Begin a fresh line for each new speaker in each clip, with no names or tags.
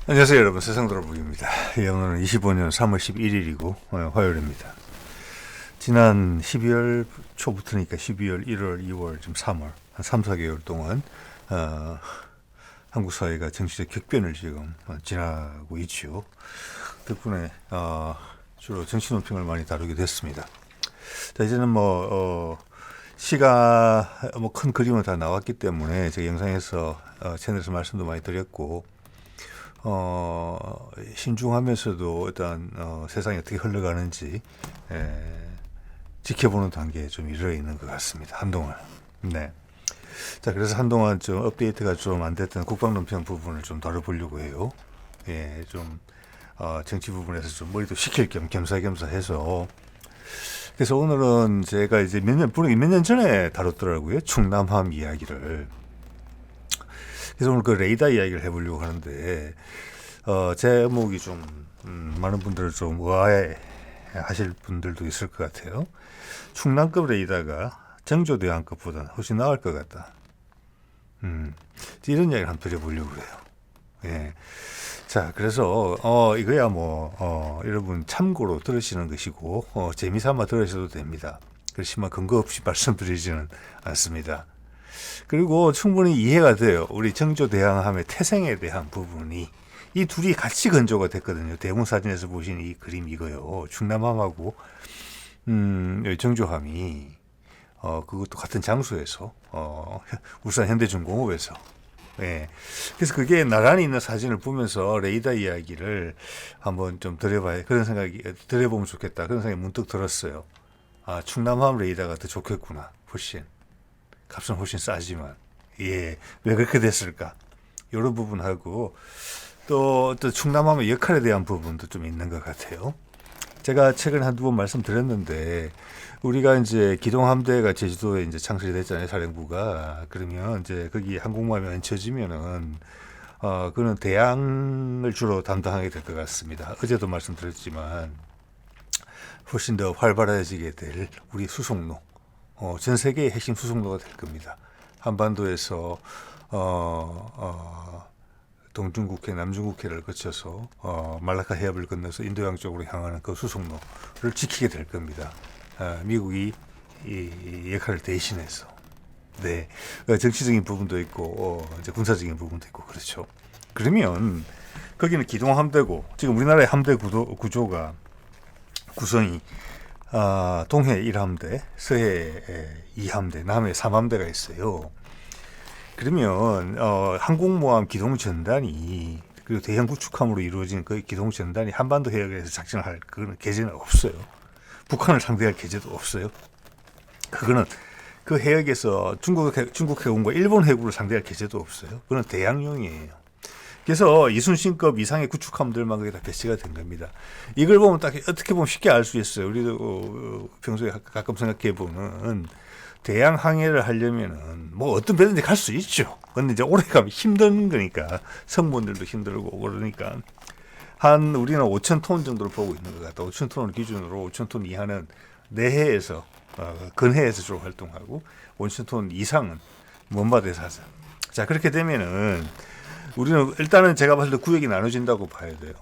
안녕하세요 여러분, 세상돌아보기입니다. 예, 오늘은 25년 3월 11일이고 화요일입니다. 지난 12월 초부터니까 12월, 1월, 2월, 지금 3월 한 3, 4개월 동안 한국 사회가 정치적 격변을 지금 지나고 있지요. 덕분에 주로 정치 논평을 많이 다루게 됐습니다. 자, 이제는 시가 큰 그림은 다 나왔기 때문에 제가 영상에서 채널에서 말씀도 많이 드렸고, 신중하면서도 일단 세상이 어떻게 흘러가는지 지켜보는 단계에 좀 이르러 있는 것 같습니다. 한동안. 네. 자, 그래서 한동안 좀 업데이트가 좀 안 됐던 국방논평 부분을 좀 다뤄보려고 해요. 예, 좀 정치 부분에서 좀 머리도 식힐 겸 겸사겸사 해서. 그래서 오늘은 제가 이제 몇 년 전에 다뤘더라고요. 충남함 이야기를. 그래서 오늘 그 레이더 이야기를 해보려고 하는데, 제목이 좀, 많은 분들을 좀 의아해 하실 분들도 있을 것 같아요. 충남급 레이더가 정조대왕급보다는 훨씬 나을 것 같다. 이런 이야기를 한번 드려보려고 해요. 예. 자, 그래서, 이거야 여러분 참고로 들으시는 것이고, 재미삼아 들으셔도 됩니다. 그렇지만 근거 없이 말씀드리지는 않습니다. 그리고 충분히 이해가 돼요. 우리 정조대왕함의 태생에 대한 부분이 이 둘이 같이 건조가 됐거든요. 대문 사진에서 보신 이 그림 이거요. 충남함하고 정조함이 그것도 같은 장소에서 울산 현대중공업에서. 예. 그래서 그게 나란히 있는 사진을 보면서 레이더 이야기를 한번 좀 드려보면 좋겠다. 그런 생각이 문득 들었어요. 충남함 레이더가 더 좋겠구나. 훨씬. 값은 훨씬 싸지만, 왜 그렇게 됐을까? 이런 부분하고 또 충남함의 역할에 대한 부분도 좀 있는 것 같아요. 제가 최근에 한두 번 말씀드렸는데, 우리가 이제 기동함대가 제주도에 이제 창설이 됐잖아요, 사령부가. 그러면 이제 거기 항공모함이 얹혀지면은 그는 대양을 주로 담당하게 될 것 같습니다. 어제도 말씀드렸지만 훨씬 더 활발해지게 될 우리 수송로. 전 세계의 핵심 수송로가 될 겁니다. 한반도에서 동중국해, 남중국해를 거쳐서 말라카 해협을 건너서 인도양 쪽으로 향하는 그 수송로를 지키게 될 겁니다. 미국이 이 역할을 대신해서. 네, 정치적인 부분도 있고 이제 군사적인 부분도 있고 그렇죠. 그러면 거기는 기동함대고, 지금 우리나라의 함대 구조가 구성이 동해 1함대, 서해 2함대, 남해 3함대가 있어요. 그러면 항공모함 기동전단이, 그리고 대형 구축함으로 이루어진 그 기동전단이 한반도 해역에서 작전을 할 그런 계제는 없어요. 북한을 상대할 계제도 없어요. 그거는 그 해역에서 중국 해군과 일본 해군을 상대할 계제도 없어요. 그건 대양용이에요. 그래서 이순신급 이상의 구축함들만 거기다 배치가 된 겁니다. 이걸 보면 딱 어떻게 보면 쉽게 알 수 있어요. 우리도 평소에 가끔 생각해 보는, 대양 항해를 하려면은 어떤 배든지 갈 수 있죠. 근데 이제 오래 가면 힘든 거니까, 성분들도 힘들고 그러니까 우리는 5,000톤 정도를 보고 있는 것 같다. 5,000톤을 기준으로 5,000톤 이하는 내해에서 근해에서 주로 활동하고, 5,000톤 이상은 먼바다에서 하자. 자, 그렇게 되면은 우리는 일단은 제가 봤을 때 구역이 나눠진다고 봐야 돼요.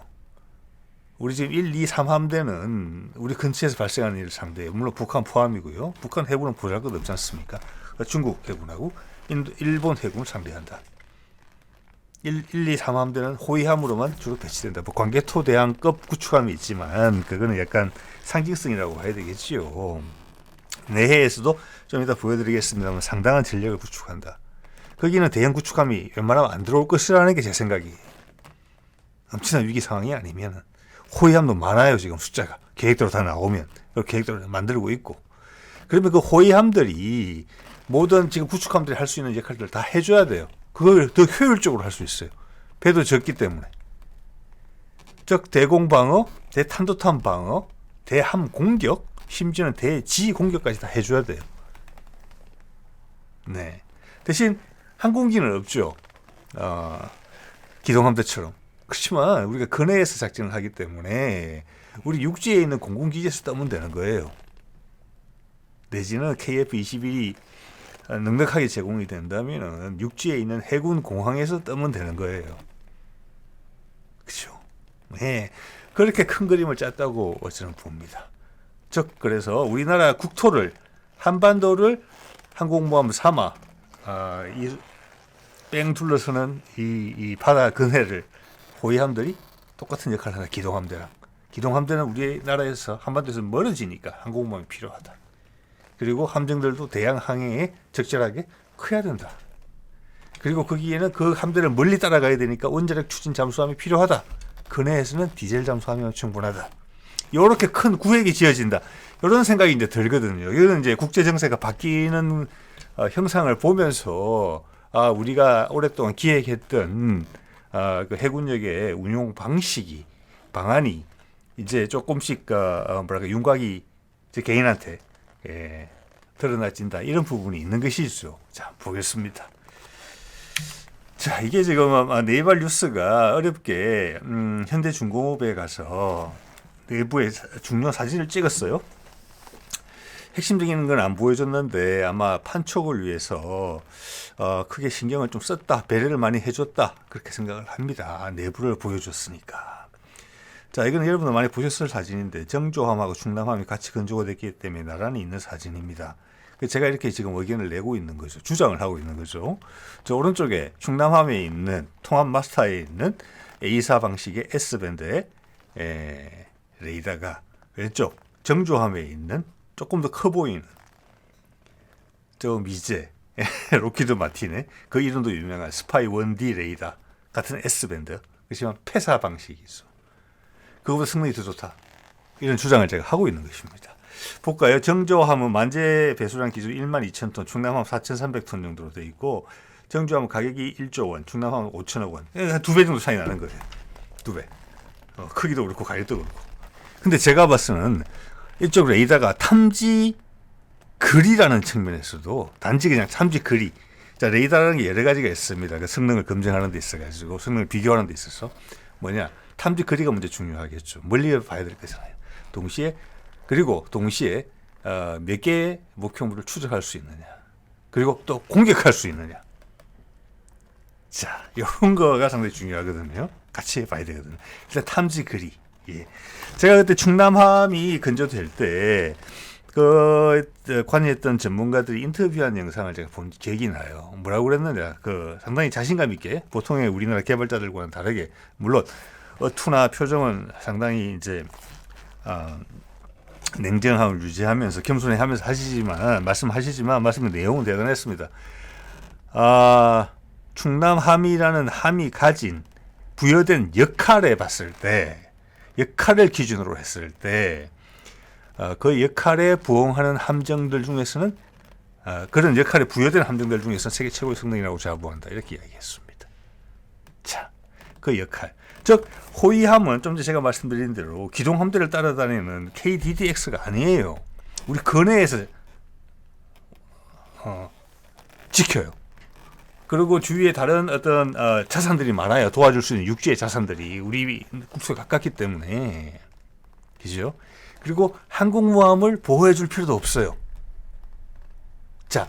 우리 지금 1, 2, 3함대는 우리 근처에서 발생하는 일을 상대해요. 물론 북한 포함이고요. 북한 해군은 보잘것 없지 않습니까? 그러니까 중국 해군하고 일본 해군을 상대한다. 1, 2, 3함대는 호위함으로만 주로 배치된다. 광개토 대항급 구축함이 있지만 그거는 약간 상징성이라고 봐야 되겠지요. 내해에서도 좀 이따 보여드리겠습니다만 상당한 전력을 구축한다. 거기는 대형 구축함이 웬만하면 안 들어올 것이라는 게 제 생각이에요. 엄청난 위기 상황이 아니면. 호위함도 많아요, 지금 숫자가. 계획대로 다 나오면. 계획대로 만들고 있고. 그러면 그 호위함들이 모든 지금 구축함들이 할 수 있는 역할들을 다 해줘야 돼요. 그걸 더 효율적으로 할 수 있어요. 배도 적기 때문에. 즉, 대공방어, 대탄도탄 방어, 대함 공격, 심지어는 대지 공격까지 다 해줘야 돼요. 네. 대신 항공기는 없죠. 기동함대처럼. 그렇지만 우리가 근해에서 작전을 하기 때문에 우리 육지에 있는 공군기지에서 떠면 되는 거예요. 내지는 KF-21이 넉넉하게 제공이 된다면 육지에 있는 해군 공항에서 떠면 되는 거예요. 예, 그렇게 큰 그림을 짰다고 저는 봅니다. 즉 그래서 우리나라 국토를 한반도를 항공모함 삼아 뺑 둘러서는 이 바다 근해를 호위함들이 똑같은 역할을 하는 기동함대랑. 기동함대는 우리나라에서 한반도에서 멀어지니까 항공모함이 필요하다. 그리고 함정들도 대양 항해에 적절하게 커야 된다. 그리고 거기에는 그 함대를 멀리 따라가야 되니까 원자력 추진 잠수함이 필요하다. 근해에서는 디젤 잠수함이면 충분하다. 이렇게 큰 구획이 지어진다. 이런 생각이 이제 들거든요. 이거는 이제 국제 정세가 바뀌는 형상을 보면서 우리가 오랫동안 기획했던 그 해군력의 운용 방안이 이제 조금씩 윤곽이 이제 개인한테 드러나진다. 이런 부분이 있는 것이죠. 자, 보겠습니다. 자, 이게 지금 네이버 뉴스가 어렵게 현대중공업에 가서 내부의 중요한 사진을 찍었어요. 핵심적인 건 안 보여줬는데 아마 판촉을 위해서 크게 신경을 좀 썼다, 배려를 많이 해줬다 그렇게 생각을 합니다. 내부를 보여줬으니까. 자, 이건 여러분들 많이 보셨을 사진인데 정조함하고 충남함이 같이 건조가 됐기 때문에 나란히 있는 사진입니다. 제가 이렇게 지금 의견을 내고 있는 거죠. 주장을 하고 있는 거죠. 저 오른쪽에 충남함에 있는 통합 마스터에 있는 A4 방식의 S밴드의 레이더가 왼쪽 정조함에 있는 조금 더 커 보이는 저 미제 로키드 마틴의 그 이름도 유명한 스파이 1D 레이더 같은 S밴드. 그렇지만 폐사 방식이 있어. 그거보다 성능이 더 좋다. 이런 주장을 제가 하고 있는 것입니다. 볼까요? 정조함은 만재 배수량 기준 12,000톤, 충남함 4,300톤 정도로 되어 있고 정조함은 가격이 1조 원, 충남함은 5천억 원. 두 배 정도 차이 나는 거예요. 두 배. 크기도 그렇고 가격도 그렇고. 근데 제가 봤을 이쪽 레이더가 탐지 거리라는 측면에서도 단지 그냥 탐지 거리. 자, 레이더라는 게 여러 가지가 있습니다. 그 성능을 검증하는 데 있어가지고 성능을 비교하는 데 있어서 뭐냐 탐지 거리가 먼저 중요하겠죠. 멀리 봐야 될 거잖아요. 동시에 몇 개의 목표물을 추적할 수 있느냐. 그리고 또 공격할 수 있느냐. 자, 이런 거가 상당히 중요하거든요. 같이 봐야 되거든요. 일단 탐지 거리. 예. 제가 그때 충남함이 건조될 때 관여했던 전문가들이 인터뷰한 영상을 제가 본 기억이 나요. 뭐라고 그랬느냐. 상당히 자신감 있게 보통의 우리나라 개발자들과는 다르게 물론 어투나 표정은 상당히 이제 냉정함을 유지하면서 겸손해하면서 말씀하시지만 말씀의 내용은 대단했습니다. 충남함이라는 함이 가진 부여된 역할에 봤을 때, 역할을 기준으로 했을 때, 그 역할에 부응하는 함정들 중에서는 그런 역할에 부여된 함정들 중에서는 세계 최고의 성능이라고 자부한다. 이렇게 이야기했습니다. 자, 그 역할. 즉 호위함은 좀 전에 제가 말씀드린 대로 기동함대를 따라다니는 KDDX가 아니에요. 우리 근해에서 지켜요. 그리고 주위에 다른 어떤 자산들이 많아요. 도와줄 수 있는 육지의 자산들이 우리 국수에 가깝기 때문에. 그죠? 그리고 항공모함을 보호해 줄 필요도 없어요. 자,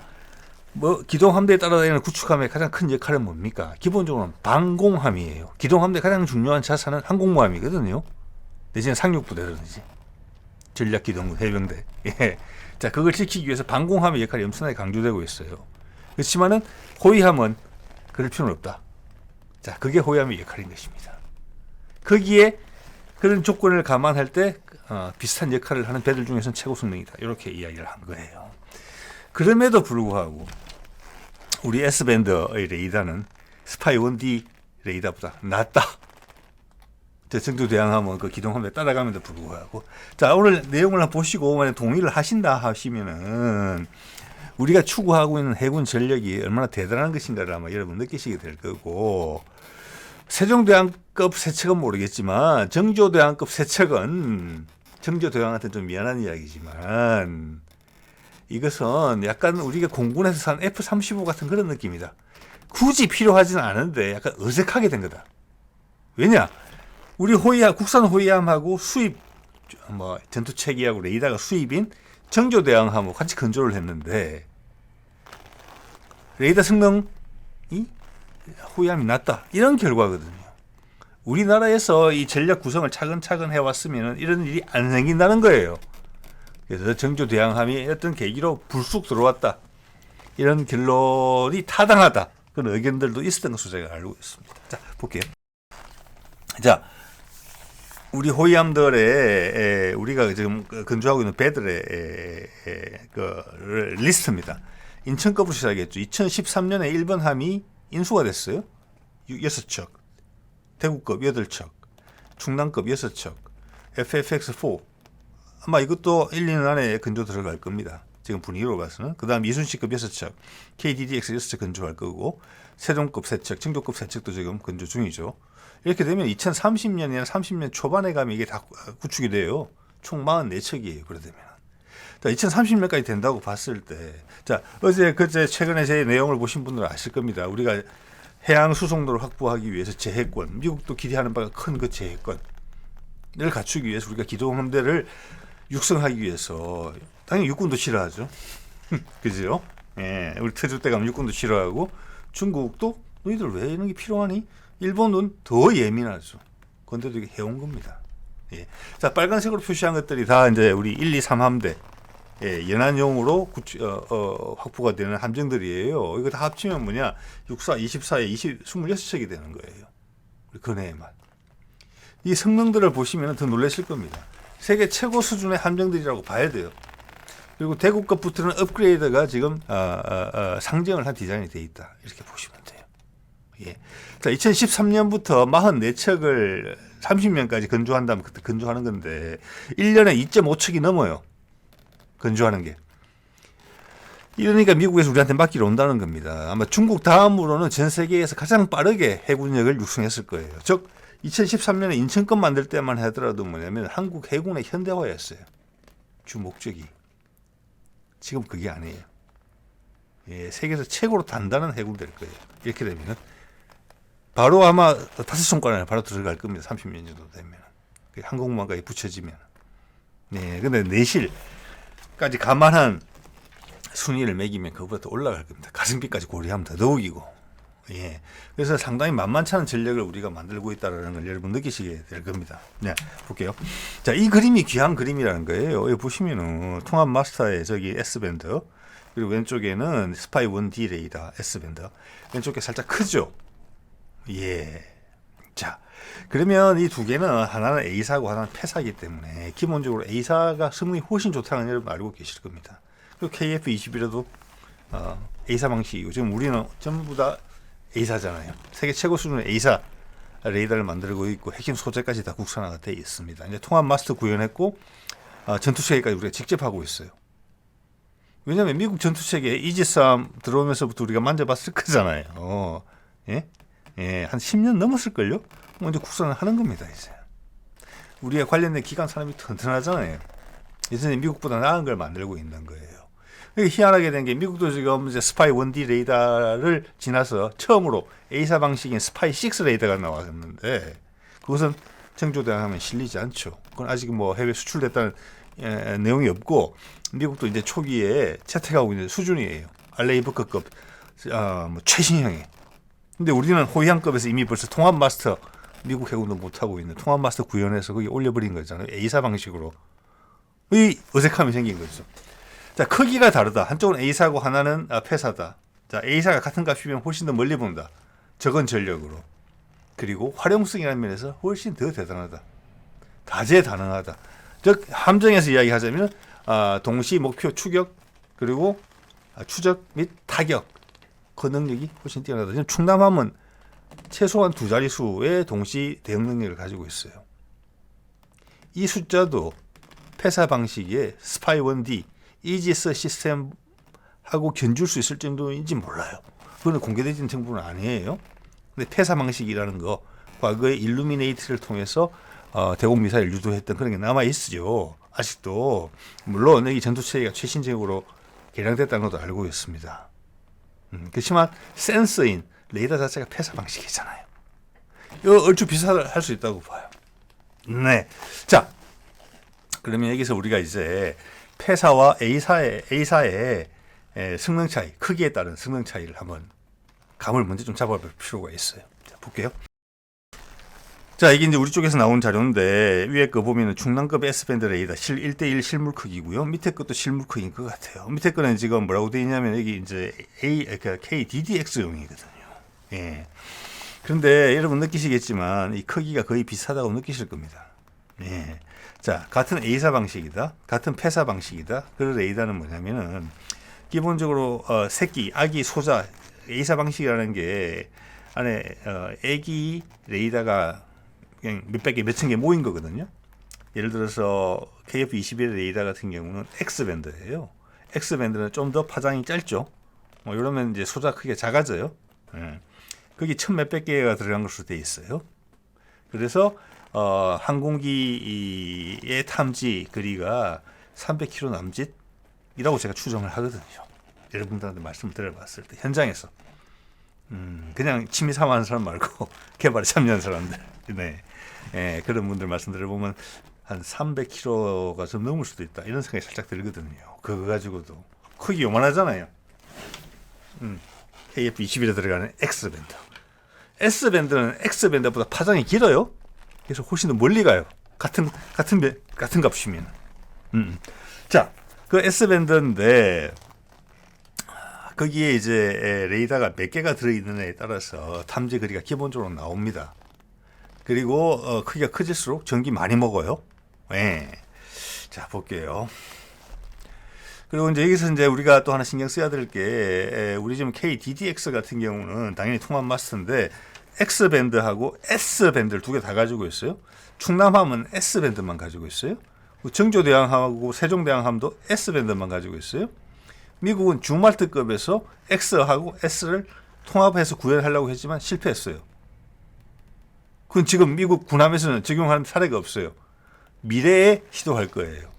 기동함대에 따라다니는 구축함의 가장 큰 역할은 뭡니까? 기본적으로는 방공함이에요. 기동함대 가장 중요한 자산은 항공모함이거든요. 내지는 상륙부대라든지 전략기동군 해병대. 예. 자, 그걸 지키기 위해서 방공함의 역할이 엄청나게 강조되고 있어요. 그렇지만은 호위함은 그럴 필요는 없다. 자, 그게 호위함의 역할인 것입니다. 거기에 그런 조건을 감안할 때 비슷한 역할을 하는 배들 중에서는 최고 성능이다. 이렇게 이야기를 한 거예요. 그럼에도 불구하고 우리 S밴드의 레이더는 스파이 1D 레이더보다 낫다. 정조 대항함은 그 기동함에 따라감에도 불구하고. 자, 오늘 내용을 한번 보시고 만약 동의를 하신다 하시면은 우리가 추구하고 있는 해군 전력이 얼마나 대단한 것인가를 아마 여러분 느끼시게 될 거고, 세종대왕급 세척은 모르겠지만 정조대왕급 세척은 정조대왕한테 좀 미안한 이야기지만 이것은 약간 우리가 공군에서 산 F-35 같은 그런 느낌이다. 굳이 필요하지는 않은데 약간 어색하게 된 거다. 왜냐? 우리 국산 호위함하고 수입 전투체계하고 레이더가 수입인 정조대왕함하고 같이 건조를 했는데 레이더 성능이 호위함이 낮다. 이런 결과거든요. 우리나라에서 이 전략 구성을 차근차근 해왔으면 이런 일이 안 생긴다는 거예요. 그래서 정조대왕함이 어떤 계기로 불쑥 들어왔다. 이런 결론이 타당하다. 그런 의견들도 있었던 것으로 제가 알고 있습니다. 자, 볼게요. 자, 우리 호위함들의 우리가 지금 건조하고 있는 배들의 그 리스트입니다. 인천급으로 시작했죠. 2013년에 일본 함이 인수가 됐어요. 6척, 대구급 8척, 충남급 6척, FFX4 아마 이것도 1, 2년 안에 건조 들어갈 겁니다. 지금 분위기로 봐서는. 그 다음 이순신급 6척, KDDX 6척 건조할 거고, 세종급 3척, 청조급 3척도 지금 건조 중이죠. 이렇게 되면 2030년이나 30년 초반에 가면 이게 다 구축이 돼요. 총 44척이에요. 그래 되면. 자, 2030년까지 된다고 봤을 때, 자, 그제 최근에 제 내용을 보신 분들은 아실 겁니다. 우리가 해양 수송로를 확보하기 위해서 제해권, 미국도 기대하는 바가 큰 그 제해권을 갖추기 위해서 우리가 기동함대를 육성하기 위해서 당연히 육군도 싫어하죠. 그죠? 예, 우리 태조 때 가면 육군도 싫어하고 중국도 너희들 왜 이런 게 필요하니? 일본은 더 예민하죠. 그런데도 이게 해온 겁니다. 예. 자, 빨간색으로 표시한 것들이 다 이제 우리 1, 2, 3함대 예, 연안용으로 확보가 되는 함정들이에요. 이거 다 합치면 뭐냐? 64, 24에 26척이 되는 거예요. 우리 근해에만. 이 성능들을 보시면 더 놀라실 겁니다. 세계 최고 수준의 함정들이라고 봐야 돼요. 그리고 대구급 붙는 업그레이드가 지금 상정을 한 디자인이 되어 있다. 이렇게 보시면 돼요. 예. 자, 2013년부터 44척을 30년까지 건조한다면 그때 건조하는 건데 1년에 2.5척이 넘어요. 건조하는 게. 이러니까 미국에서 우리한테 맡기러 온다는 겁니다. 아마 중국 다음으로는 전 세계에서 가장 빠르게 해군력을 육성했을 거예요. 즉 2013년에 인천급 만들 때만 하더라도 뭐냐면 한국 해군의 현대화였어요. 주 목적이. 지금 그게 아니에요. 예, 세계에서 최고로 단단한 해군 될 거예요. 이렇게 되면 바로 아마 5손가락에 바로 들어갈 겁니다. 30년 정도 되면. 항공모함까지 붙여지면. 네, 근데 내실까지 감안한 순위를 매기면 그거보다 더 올라갈 겁니다. 가성비까지 고려하면 더더욱이고. 예. 그래서 상당히 만만치 않은 전력을 우리가 만들고 있다는 걸 여러분 느끼시게 될 겁니다. 네, 볼게요. 자, 이 그림이 귀한 그림이라는 거예요. 여기 보시면은 통합 마스터의 저기 S밴드, 그리고 왼쪽에는 스파이 1D 레이더 S밴드. 왼쪽에 살짝 크죠? 예. 자, 그러면 이 두 개는 하나는 A사고 하나는 폐사이기 때문에 기본적으로 A사가 성능이 훨씬 좋다는 걸 여러분 알고 계실 겁니다. 그리고 KF-21에도 A사 방식이고 지금 우리는 전부 다 A사잖아요. 세계 최고 수준의 A사 레이더를 만들고 있고 핵심 소재까지 다 국산화가 되어 있습니다. 이제 통합 마스터 구현했고 전투체계까지 우리가 직접 하고 있어요. 왜냐하면 미국 전투체계 이지스함 들어오면서부터 우리가 만져봤을 거잖아요. 예? 예, 한 10년 넘었을걸요? 이제 국산을 하는 겁니다, 이제. 우리가 관련된 기관 사람이 튼튼하잖아요. 이제 미국보다 나은 걸 만들고 있는 거예요. 희한하게 된 게 미국도 지금 이제 스파이 1D 레이더를 지나서 처음으로 A사 방식인 스파이 6 레이더가 나왔는데 그것은 정조대왕하면 실리지 않죠. 그건 아직 뭐 해외 수출됐다는 내용이 없고 미국도 이제 초기에 채택하고 있는 수준이에요. 알레이버급 뭐 최신형의. 근데 우리는 호위함급에서 이미 벌써 통합 마스터 미국 해군도 못하고 있는 통합 마스터 구현해서 거기 올려버린 거잖아요. A사 방식으로. 이 어색함이 생긴 거죠. 자, 크기가 다르다. 한쪽은 A사고 하나는 폐사다. 자, A사가 같은 값이면 훨씬 더 멀리 본다. 적은 전력으로. 그리고 활용성이라는 면에서 훨씬 더 대단하다. 다재다능하다. 즉 함정에서 이야기하자면 동시 목표 추격 그리고 추적 및 타격 그 능력이 훨씬 뛰어나다. 지금 충남함은 최소한 2자릿수의 동시 대응 능력을 가지고 있어요. 이 숫자도 폐사 방식의 스파이 1D 이지스 시스템하고 견줄 수 있을 정도인지 몰라요. 그건 공개되진 정보는 아니에요. 근데 폐사 방식이라는 거 과거에 일루미네이트를 통해서 대공 미사일 유도했던 그런 게 남아 있죠. 아직도 물론 이 전투 체계가 최신적으로 개량됐다는 것도 알고 있습니다. 그렇지만 센서인 레이더 자체가 폐사 방식이잖아요. 이거 얼추 비슷할 수 있다고 봐요. 네, 자 그러면 여기서 우리가 이제 폐사와 A사의 성능 차이, 크기에 따른 성능 차이를 한번 감을 먼저 좀 잡아볼 필요가 있어요. 자, 볼게요. 자, 이게 이제 우리 쪽에서 나온 자료인데 위에 거 보면은 중량급 S밴드 레이더 1대1 실물 크기고요. 밑에 것도 실물 크기인 것 같아요. 밑에 거는 지금 뭐라고 되어 있냐면 여기 이제 KDDX용이거든요. 예. 그런데 여러분 느끼시겠지만 이 크기가 거의 비슷하다고 느끼실 겁니다. 예. 자, 같은 A사 방식이다. 같은 폐사 방식이다. 그 레이더는 뭐냐면은 기본적으로 새끼, 아기, 소자 A사 방식이라는 게 안에 애기 레이더가 그냥 몇백 개, 몇천 개 모인 거거든요. 예를 들어서 KF21 레이더 같은 경우는 X밴드예요. X밴드는 좀 더 파장이 짧죠. 이러면 이제 소자 크기가 작아져요. 예. 거기 천 몇백 개가 들어간 것으로 되어 있어요. 그래서 항공기의 탐지 거리가 300km 남짓이라고 제가 추정을 하거든요. 여러분들한테 말씀을 드려봤을 때 현장에서 그냥 취미 삼아 하는 사람 말고 개발에 참여한 사람들, 네, 예, 그런 분들 말씀드려보면 한 300km가 좀 넘을 수도 있다 이런 생각이 살짝 들거든요. 그거 가지고도 크기 요만하잖아요. KF21에 들어가는 X밴드. S밴드는 X밴드보다 파장이 길어요. 그래서 훨씬 더 멀리 가요. 같은 값이면. 자, 그 S밴드인데 거기에 이제 레이더가 몇 개가 들어있느냐에 따라서 탐지 거리가 기본적으로 나옵니다. 그리고 크기가 커질수록 전기 많이 먹어요. 네. 자, 볼게요. 그리고 이제 여기서 이제 우리가 또 하나 신경 써야 될 게 우리 지금 KDDX 같은 경우는 당연히 통합 마스터인데 X밴드하고 S밴드를 두 개 다 가지고 있어요. 충남함은 S밴드만 가지고 있어요. 정조대왕함하고 세종대왕함도 S밴드만 가지고 있어요. 미국은 주말트급에서 X하고 S를 통합해서 구현하려고 했지만 실패했어요. 그건 지금 미국 군함에서는 적용하는 사례가 없어요. 미래에 시도할 거예요.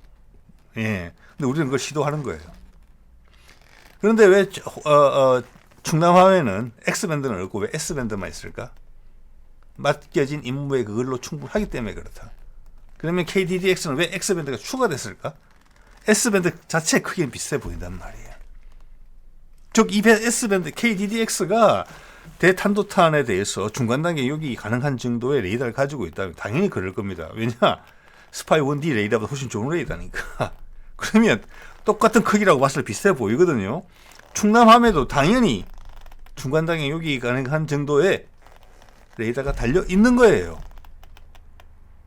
예. 근데 우리는 그걸 시도하는 거예요. 그런데 왜 충남함에는 X밴드는 없고 왜 S밴드만 있을까? 맡겨진 임무에 그걸로 충분하기 때문에 그렇다. 그러면 KDDX는 왜 X밴드가 추가됐을까? S밴드 자체 크기는 비슷해 보인단 말이에요. 즉, 이 S밴드 KDDX가 대탄도탄에 대해서 중간 단계 요격이 가능한 정도의 레이더를 가지고 있다면 당연히 그럴 겁니다. 왜냐? 스파이 1D 레이더보다 훨씬 좋은 레이더니까. 그러면 똑같은 크기라고 봤을 때 비슷해 보이거든요. 충남함에도 당연히 중간 단계 요격이 가능한 정도의 레이더가 달려 있는 거예요.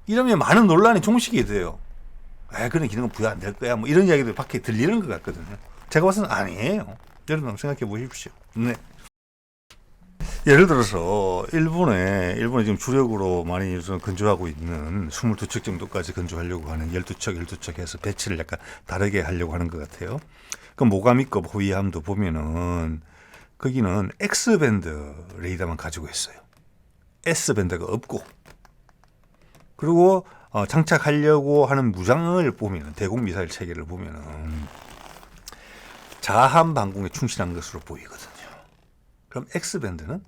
이러면 많은 논란이 종식이 돼요. 그런 기능은 부여 안 될 거야. 뭐 이런 이야기들 밖에 들리는 것 같거든요. 제가 봐서는 아니에요. 여러분 한번 생각해 보십시오. 네. 예를 들어서 일본에 지금 주력으로 많이 건조하고 있는 22척 정도까지 건조하려고 하는 12척 해서 배치를 약간 다르게 하려고 하는 것 같아요. 그 모가미급 호위함도 보면은 거기는 X밴드 레이더만 가지고 있어요. S밴드가 없고. 그리고 장착하려고 하는 무장을 보면 대공 미사일 체계를 보면은 자함 방공에 충실한 것으로 보이거든요. 그럼 X밴드는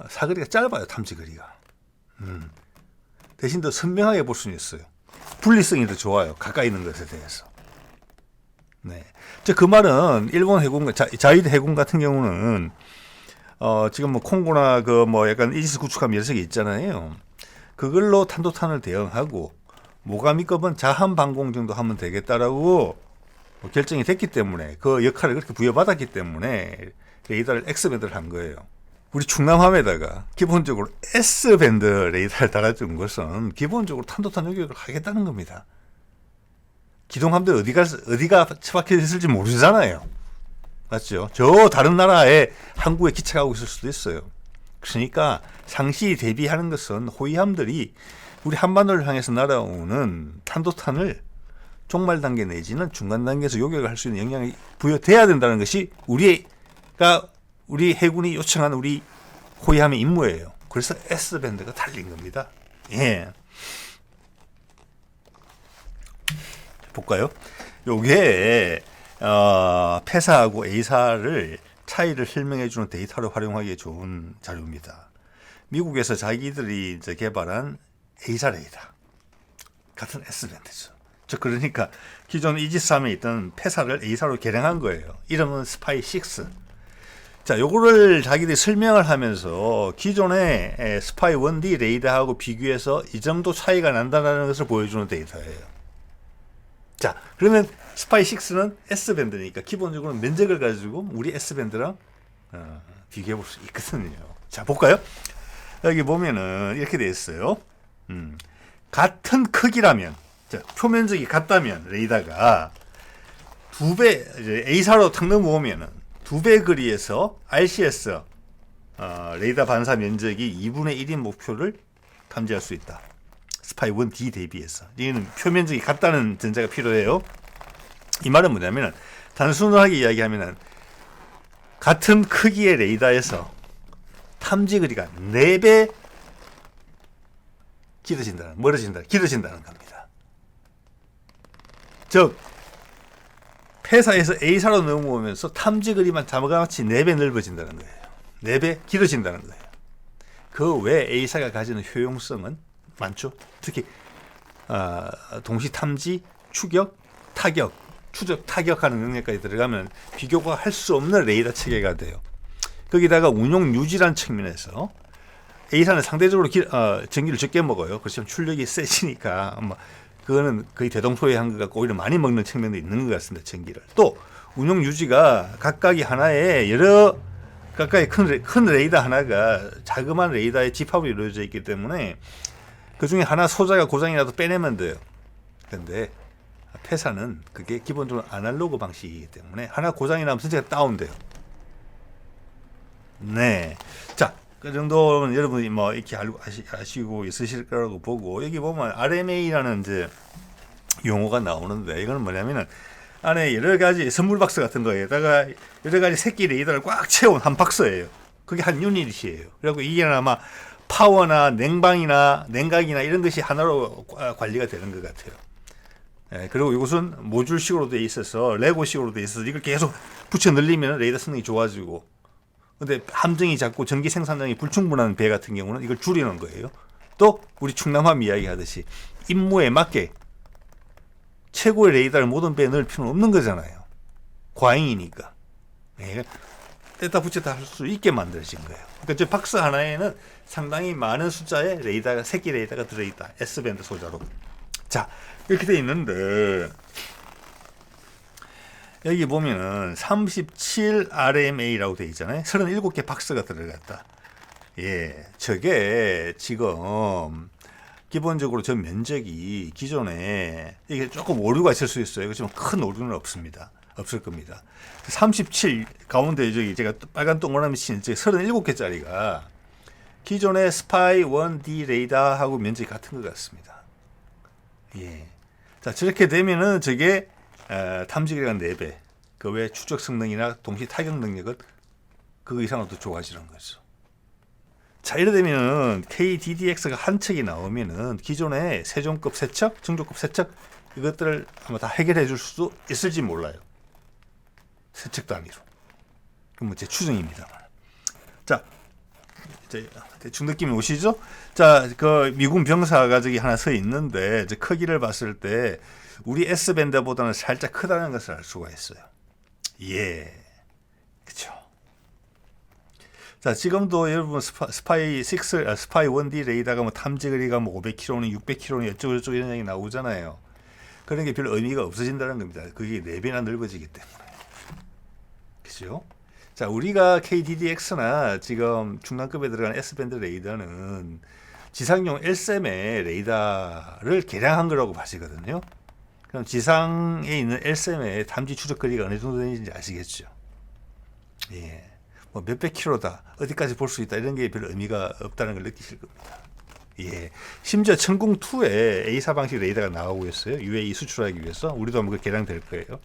사거리가 짧아요. 탐지 거리가. 대신 더 선명하게 볼 수는 있어요. 분리성이 더 좋아요. 가까이 있는 것에 대해서. 네. 그 말은 일본 해군, 자위대 해군 같은 경우는 지금 뭐 콩고나 그 뭐 약간 이지스 구축함 여러 개 있잖아요. 그걸로 탄도탄을 대응하고 모가미급은 자함 방공 정도 하면 되겠다라고 결정이 됐기 때문에 그 역할을 그렇게 부여받았기 때문에 레이더를 X밴드를 한 거예요. 우리 충남함에다가 기본적으로 S밴드 레이더를 달아준 것은 기본적으로 탄도탄 요격을 하겠다는 겁니다. 기동함들 어디가 처박혀 있을지 모르잖아요. 맞죠? 저 다른 나라의 항구에 기착하고 있을 수도 있어요. 그러니까 상시 대비하는 것은 호위함들이 우리 한반도를 향해서 날아오는 탄도탄을 종말 단계 내지는 중간 단계에서 요격을 할 수 있는 영향이 부여돼야 된다는 것이 우리 해군이 요청한 우리 호위함의 임무예요. 그래서 S밴드가 달린 겁니다. 예. 볼까요? 요게 폐사하고 A사를 차이를 설명해주는 데이터를 활용하기에 좋은 자료입니다. 미국에서 자기들이 이제 개발한 A사 레이더 같은 S밴드죠. 그러니까 기존 이지스 함에 있던 폐사를 A사로 개량한 거예요. 이름은 스파이 6. 자, 요거를 자기들이 설명을 하면서 기존의 스파이 1D 레이더하고 비교해서 이 정도 차이가 난다는 것을 보여주는 데이터예요. 자, 그러면 스파이 6는 S밴드니까 기본적으로 면적을 가지고 우리 S밴드랑 비교해 볼 수 있거든요. 자, 볼까요? 여기 보면은 이렇게 되어 있어요. 같은 크기라면, 자, 표면적이 같다면 레이더가 2배, 이제 A사로 탁 넘어오면은 2배 거리에서 RCS 레이더 반사 면적이 2분의 1인 목표를 탐지할 수 있다. 스파이 1D 대비해서. 이거는 표면적이 같다는 전제가 필요해요. 이 말은 뭐냐면은 단순하게 이야기하면은 같은 크기의 레이더에서 탐지 거리가 4배 길어진다는 겁니다. 즉 폐사에서 A사로 넘어오면서 탐지 거리만 자막같이 4배 넓어진다는 거예요. 4배 길어진다는 거예요. 그 외 A사가 가지는 효용성은 많죠. 특히 동시 탐지, 추적, 타격, 추적, 타격하는 능력까지 들어가면 비교가 할 수 없는 레이더 체계가 돼요. 거기다가 운용 유지란 측면에서 A사는 상대적으로 전기를 적게 먹어요. 그렇지만 출력이 세지니까 그거는 거의 대동소이한 것 같고 오히려 많이 먹는 측면도 있는 것 같습니다. 전기를. 또 운용 유지가 각각이 하나의 각각의 큰 레이더 하나가 자그마한 레이더의 집합으로 이루어져 있기 때문에 그 중에 하나 소자가 고장이라도 빼내면 돼요. 그런데 폐사는 그게 기본적으로 아날로그 방식이기 때문에 하나 고장이 나면 전체가 다운돼요. 네. 자, 그 정도는 여러분이 뭐 이렇게 아시고 있으실 거라고 보고, 여기 보면 RMA라는 이제 용어가 나오는데, 이거는 뭐냐면은 안에 여러 가지 선물 박스 같은 거에다가 여러 가지 새끼 레이더를 꽉 채운 한 박스예요. 그게 한 유닛이에요. 그리고 이게 아마 파워나 냉각이나 이런 것이 하나로 관리가 되는 것 같아요. 예, 그리고 이것은 모듈식으로 되어 있어서 레고식으로 되어 있어서 이걸 계속 붙여 늘리면 레이더 성능이 좋아지고, 근데 함정이 작고 전기 생산량이 불충분한 배 같은 경우는 이걸 줄이는 거예요. 또 우리 충남함 이야기하듯이 임무에 맞게 최고의 레이더를 모든 배에 넣을 필요는 없는 거잖아요. 과잉이니까. 예, 뗐다 붙였다 할 수 있게 만들어진 거예요. 그러니까 저 박스 하나에는 상당히 많은 숫자의 레이더가, 새끼 레이더가 들어있다. S밴드 소자로. 자, 이렇게 돼 있는데 여기 보면은 37 RMA라고 돼 있잖아요. 37개 박스가 들어갔다. 예, 저게 지금 기본적으로 저 면적이 기존에 이게 조금 오류가 있을 수 있어요. 그렇지만 큰 오류는 없습니다. 없을 겁니다. 37 가운데 저기 제가 빨간 동그라미 친 37개짜리가 기존의 스파이 1D 레이더하고 면적이 같은 것 같습니다. 예. 자, 저렇게 되면은 저게 탐지거리가 4배. 그 외 추적 성능이나 동시 타격 능력은 그 이상으로 더 좋아지는 거죠. 자, 이래 되면 KDDX가 한 척이 나오면은 기존의 세종급 세척, 정조급 세척 이것들을 아마 다 해결해 줄 수도 있을지 몰라요. 세척 단위로. 그건 뭐 제 추정입니다만. 자, 이제 대충 느낌이 오시죠? 자, 그 미군 병사가 저기 하나 서 있는데 이제 크기를 봤을 때 우리 S밴드보다는 살짝 크다는 것을 알 수가 있어요. 예. 그쵸. 자, 지금도 여러분 스파이 1D 레이더가 뭐 탐지거리가 뭐 500km는 600km는 어쩌고저쩌고 이런 얘기 나오잖아요. 그런 게 별 의미가 없어진다는 겁니다. 그게 4배나 넓어지기 때문에. 그죠? 자, 우리가 KDDX나 지금 중단급에 들어가는 S밴드 레이더는 지상용 LSM의 레이더를 개량한 거라고 봐지거든요. 그럼 지상에 있는 LSM의 탐지 추적거리가 어느 정도 되는지 아시겠죠? 예. 뭐 몇백 킬로다, 어디까지 볼 수 있다, 이런 게 별 의미가 없다는 걸 느끼실 겁니다. 예. 심지어 천궁2에 A사 방식 레이더가 나오고 있어요. UAE 수출하기 위해서. 우리도 한번 개량될 거예요.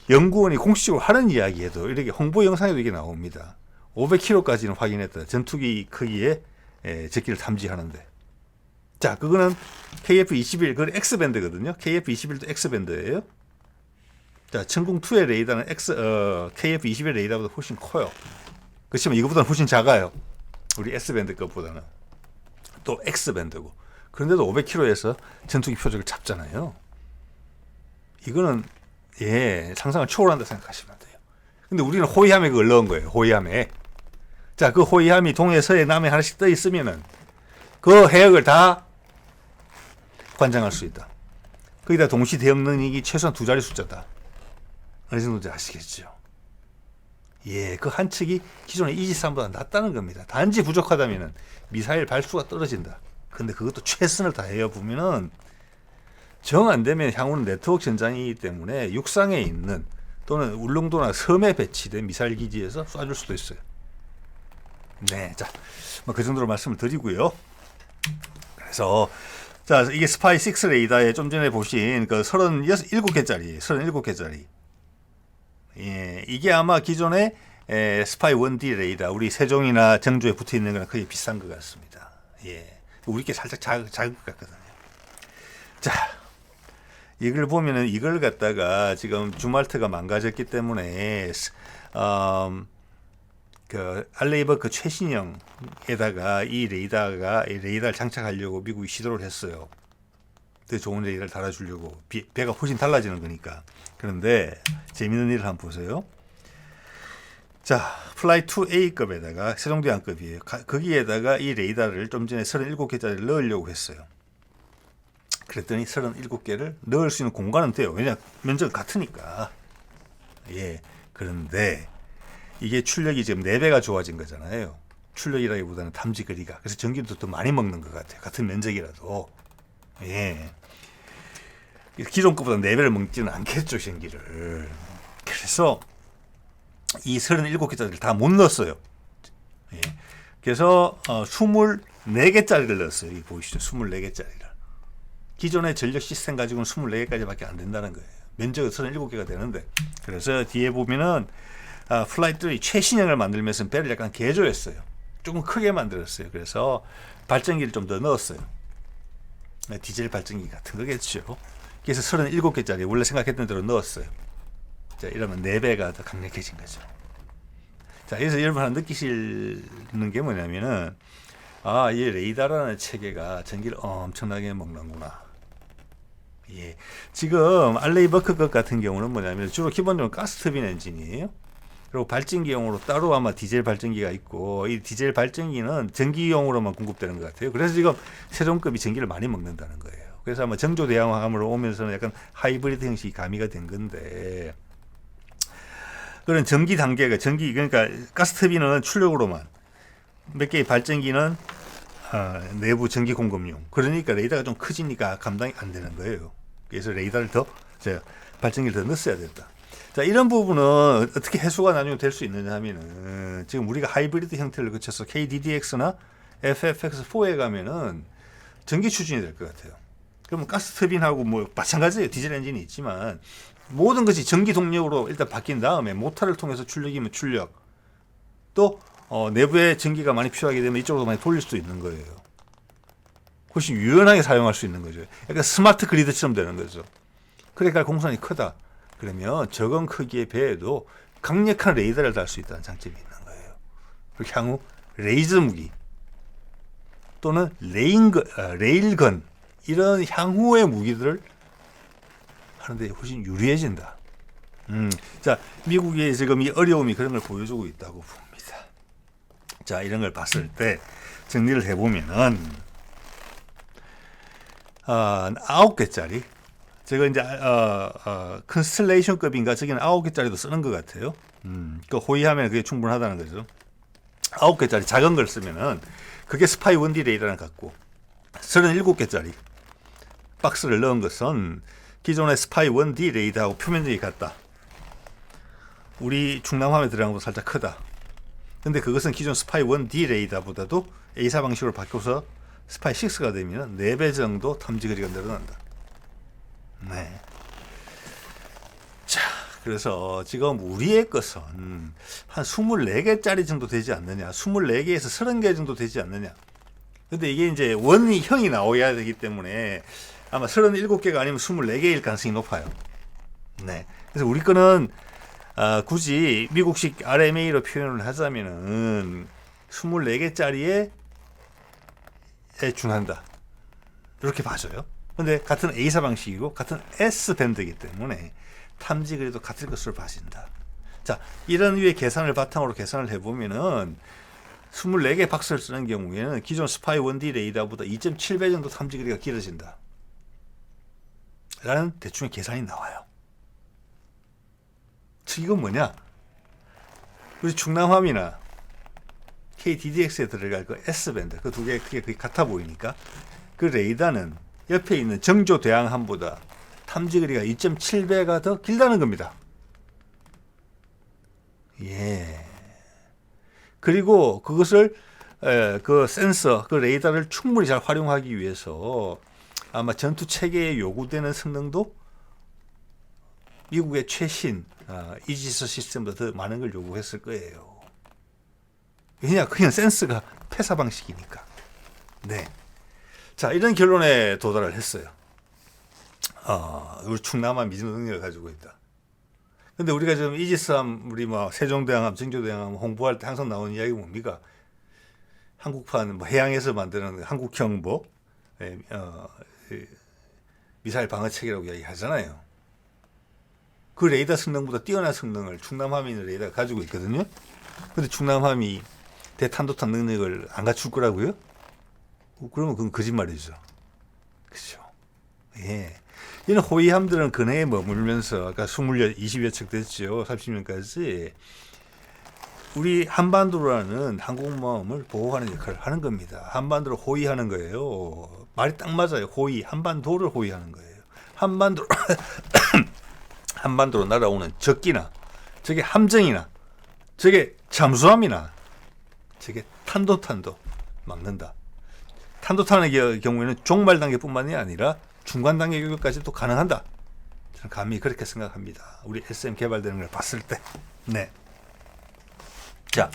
연구원이 공식적으로 하는 이야기에도 이렇게 홍보 영상에도 이게 나옵니다. 500km까지는 확인했다. 전투기 크기의 적기를 탐지하는데. 자, 그거는 KF-21, 그건 X밴드거든요. KF-21도 X밴드예요. 자, 천궁2의 레이더는 KF-21 레이더보다 훨씬 커요. 그렇지만 이거보다는 훨씬 작아요. 우리 S밴드 것보다는. 또 X밴드고. 그런데도 500km에서 전투기 표적을 잡잖아요. 이거는 예, 상상을 초월한다 생각하시면 돼요. 근데 우리는 호위함에 그걸 넣은 거예요. 호위함에. 자, 그 호위함이 동해, 서해, 남해 하나씩 떠 있으면은 그 해역을 다 관장할 수 있다. 거기다 동시 대역 능력이 최소한 2자리 숫자다. 어느 정도인지 아시겠죠? 예, 그 한 척이 기존의 이지스함보다 낫다는 겁니다. 단지 부족하다면은 미사일 발수가 떨어진다. 근데 그것도 최선을 다해요. 보면은 정 안 되면 향후는 네트워크 전장이기 때문에 육상에 있는 또는 울릉도나 섬에 배치된 미사일 기지에서 쏴줄 수도 있어요. 네, 자, 뭐 그 정도로 말씀을 드리고요. 그래서 자, 이게 스파이 6 레이더에 좀 전에 보신 그 37개짜리. 예, 이게 아마 기존의 스파이 1D 레이더, 우리 세종이나 정조에 붙어 있는 거랑 거의 비슷한 것 같습니다. 예, 우리께 살짝 작은 것 같거든요. 자, 이걸 보면은 이걸 갖다가 지금 주말트가 망가졌기 때문에 그 알레이버크 최신형에다가 이 레이더를 장착하려고 미국이 시도를 했어요. 더 좋은 레이더를 달아주려고 배가 훨씬 달라지는 거니까. 그런데 재밌는 일을 한번 보세요. 자, 플라이 2A급에다가 세종대왕급이에요. 거기에다가 이 레이더를 좀 전에 37개짜리를 넣으려고 했어요. 그랬더니 37개를 넣을 수 있는 공간은 돼요. 왜냐, 면적은 같으니까. 예. 그런데 이게 출력이 지금 4배가 좋아진 거잖아요. 출력이라기보다는 탐지 거리가. 그래서 전기도 더 많이 먹는 것 같아요. 같은 면적이라도. 예. 기존 것보다 4배를 먹지는 않겠죠, 전기를. 그래서 이 37개짜리를 다 못 넣었어요. 예. 그래서 24개짜리를 넣었어요. 여기 보이시죠? 24개짜리를. 기존의 전력 시스템 가지고는 24개까지밖에 안 된다는 거예요. 면적은 37개가 되는데. 그래서 뒤에 보면은 플라이 3 최신형을 만들면서 배를 약간 개조했어요. 조금 크게 만들었어요. 그래서 발전기를 좀 더 넣었어요. 디젤 발전기 같은 거겠죠. 그래서 37개짜리 원래 생각했던 대로 넣었어요. 자, 이러면 4배가 더 강력해진 거죠. 자, 그래서 여러분 하나 느끼시는 게 뭐냐면은, 이 레이더라는 체계가 전기를 엄청나게 먹는구나. 예. 지금 알레이버크 것 같은 경우는 뭐냐면 주로 기본적으로 가스터빈 엔진이에요. 그리고 발전기용으로 따로 아마 디젤 발전기가 있고, 이 디젤 발전기는 전기용으로만 공급되는 것 같아요. 그래서 지금 세종급이 전기를 많이 먹는다는 거예요. 그래서 아마 정조대왕함으로 오면서는 약간 하이브리드 형식이 가미가 된 건데, 그런 전기 단계가 그러니까 가스터빈은 출력으로만, 몇 개의 발전기는 내부 전기 공급용. 그러니까 레이더가 좀 커지니까 감당이 안 되는 거예요. 그래서 레이더를 발전기를 더 넣었어야 된다. 자, 이런 부분은 어떻게 해소가 나중에 될 수 있느냐 하면은, 지금 우리가 하이브리드 형태를 거쳐서 KDDX나 FFX4에 가면은 전기 추진이 될 것 같아요. 그러면 가스터빈하고 뭐 마찬가지예요. 디젤 엔진이 있지만 모든 것이 전기 동력으로 일단 바뀐 다음에 모터를 통해서 출력이면 출력, 또 내부에 전기가 많이 필요하게 되면 이쪽으로 많이 돌릴 수 있는 거예요. 훨씬 유연하게 사용할 수 있는 거죠. 약간 스마트 그리드처럼 되는 거죠. 그러니까 공산이 크다. 그러면 적은 크기의 배에도 강력한 레이더를 달 수 있다는 장점이 있는 거예요. 그리고 향후 레이저 무기 또는 레일건 이런 향후의 무기들을 하는데 훨씬 유리해진다. 자, 미국의 지금 이 어려움이 그런 걸 보여주고 있다고 봅니다. 자, 이런 걸 봤을 때 정리를 해보면은 9개짜리 제가 이제 컨스텔레이션급인가 저기는 9개짜리도 쓰는 것 같아요. 그 호위하면 그게 충분하다는 거죠. 9개짜리 작은 걸 쓰면은 그게 스파이 1D 레이더랑 같고, 37개짜리 박스를 넣은 것은 기존의 스파이 1D 레이더하고 표면적이 같다. 우리 충남함에 들어간 것보다 살짝 크다. 근데 그것은 기존 스파이 1D 레이더보다도 A사 방식으로 바뀌어서 스파이 6가 되면 4배 정도 탐지 거리가 늘어난다. 네. 자, 그래서 지금 우리의 것은 한 24개짜리 정도 되지 않느냐, 24개에서 30개 정도 되지 않느냐. 근데 이게 이제 형이 나와야 되기 때문에 아마 37개가 아니면 24개일 가능성이 높아요. 네. 그래서 우리 거는 굳이 미국식 RMA로 표현을 하자면은 24개짜리에 준한다. 이렇게 봐줘요. 근데 같은 A사 방식이고 같은 S밴드이기 때문에 탐지 그래도 같을 것으로 봐진다. 자, 이런 위에 계산을 바탕으로 계산을 해보면은 24개 박스를 쓰는 경우에는 기존 스파이 1D 레이더보다 2.7배 정도 탐지 거리가 길어진다 라는 대충의 계산이 나와요. 즉 이건 뭐냐, 우리 충남함이나 KDDX에 들어갈 그 S밴드, 그 두 개 크게 거의 같아 보이니까 그 레이더는 옆에 있는 정조 대항함보다 탐지 거리가 2.7배가 더 길다는 겁니다. 예. 그리고 그것을 그 센서, 그 레이더를 충분히 잘 활용하기 위해서 아마 전투 체계에 요구되는 성능도 미국의 최신 이지스 시스템보다 더 많은 걸 요구했을 거예요. 왜냐, 그냥 센서가 패사 방식이니까. 네. 자, 이런 결론에 도달을 했어요. 우리 충남함 미진 능력을 가지고 있다. 근데 우리가 지금 이지스함, 우리 뭐 세종대왕함, 정조대왕함 홍보할 때 항상 나오는 이야기가 뭡니까? 한국판 뭐 해양에서 만드는 한국형 뭐 미사일 방어 체계라고 이야기하잖아요. 그 레이더 성능보다 뛰어난 성능을 충남함이 레이더가 가지고 있거든요. 근데 충남함이 대탄도탄 능력을 안 갖출 거라고요? 그러면 그건 거짓말이죠. 그렇죠. 예. 이런 호위함들은 근해에 머물면서 아까 20여 척 됐죠. 30년까지 우리 한반도라는 항공모함을 보호하는 역할을 하는 겁니다. 한반도를 호위하는 거예요. 말이 딱 맞아요. 호위, 한반도를 호위하는 거예요. 한반도로 날아오는 적기나 저게 함정이나 저게 잠수함이나 저게 탄도탄도 막는다. 탄도탄의 경우에는 종말 단계뿐만이 아니라 중간 단계 교육까지도 가능한다. 저는 감히 그렇게 생각합니다. 우리 SM 개발되는 걸 봤을 때. 네. 자,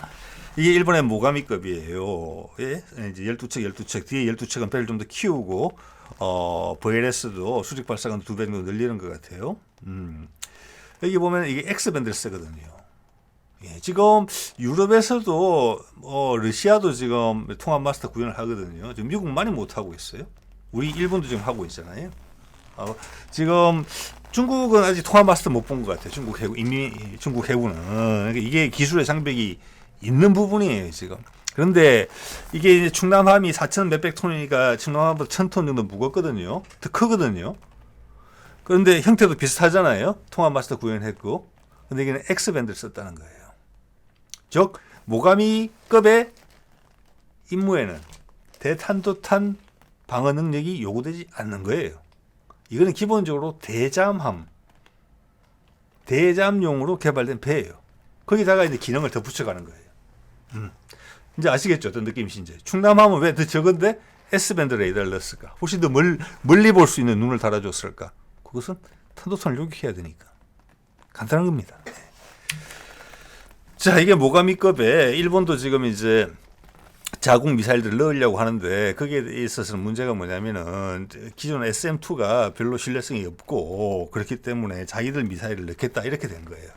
이게 일본의 모가미급이에요. 예? 이제 12척, 뒤에 12척은 배를 좀 더 키우고, VLS도 수직 발사관도 2배 정도 늘리는 것 같아요. 여기 보면 이게 X밴드를 쓰거든요. 예, 지금 유럽에서도, 러시아도 지금 통합 마스터 구현을 하거든요. 지금 미국만이 못하고 있어요. 우리 일본도 지금 하고 있잖아요. 지금 중국은 아직 통합 마스터 못 본 것 같아요. 중국 해군은. 그러니까 이게 기술의 장벽이 있는 부분이에요, 지금. 그런데 이게 이제 충남함이 4천 몇백 톤이니까 충남함보다 1,000톤 정도 무겁거든요. 더 크거든요. 그런데 형태도 비슷하잖아요. 통합 마스터 구현했고. 근데 이게는 X밴드를 썼다는 거예요. 즉, 모가미급의 임무에는 대탄도탄 방어 능력이 요구되지 않는 거예요. 이거는 기본적으로 대잠용으로 개발된 배예요. 거기다가 이제 기능을 더 붙여가는 거예요. 이제 아시겠죠? 어떤 느낌이신지. 충남함은 왜 더 적은데 S밴드 레이더를 넣었을까? 훨씬 더 멀리 볼 수 있는 눈을 달아줬을까? 그것은 탄도탄을 요격해야 되니까. 간단한 겁니다. 자, 이게 모가미급에 일본도 지금 이제 자국 미사일들을 넣으려고 하는데 거기에 있어서는 문제가 뭐냐면은 기존 SM2가 별로 신뢰성이 없고 그렇기 때문에 자기들 미사일을 넣겠다 이렇게 된 거예요.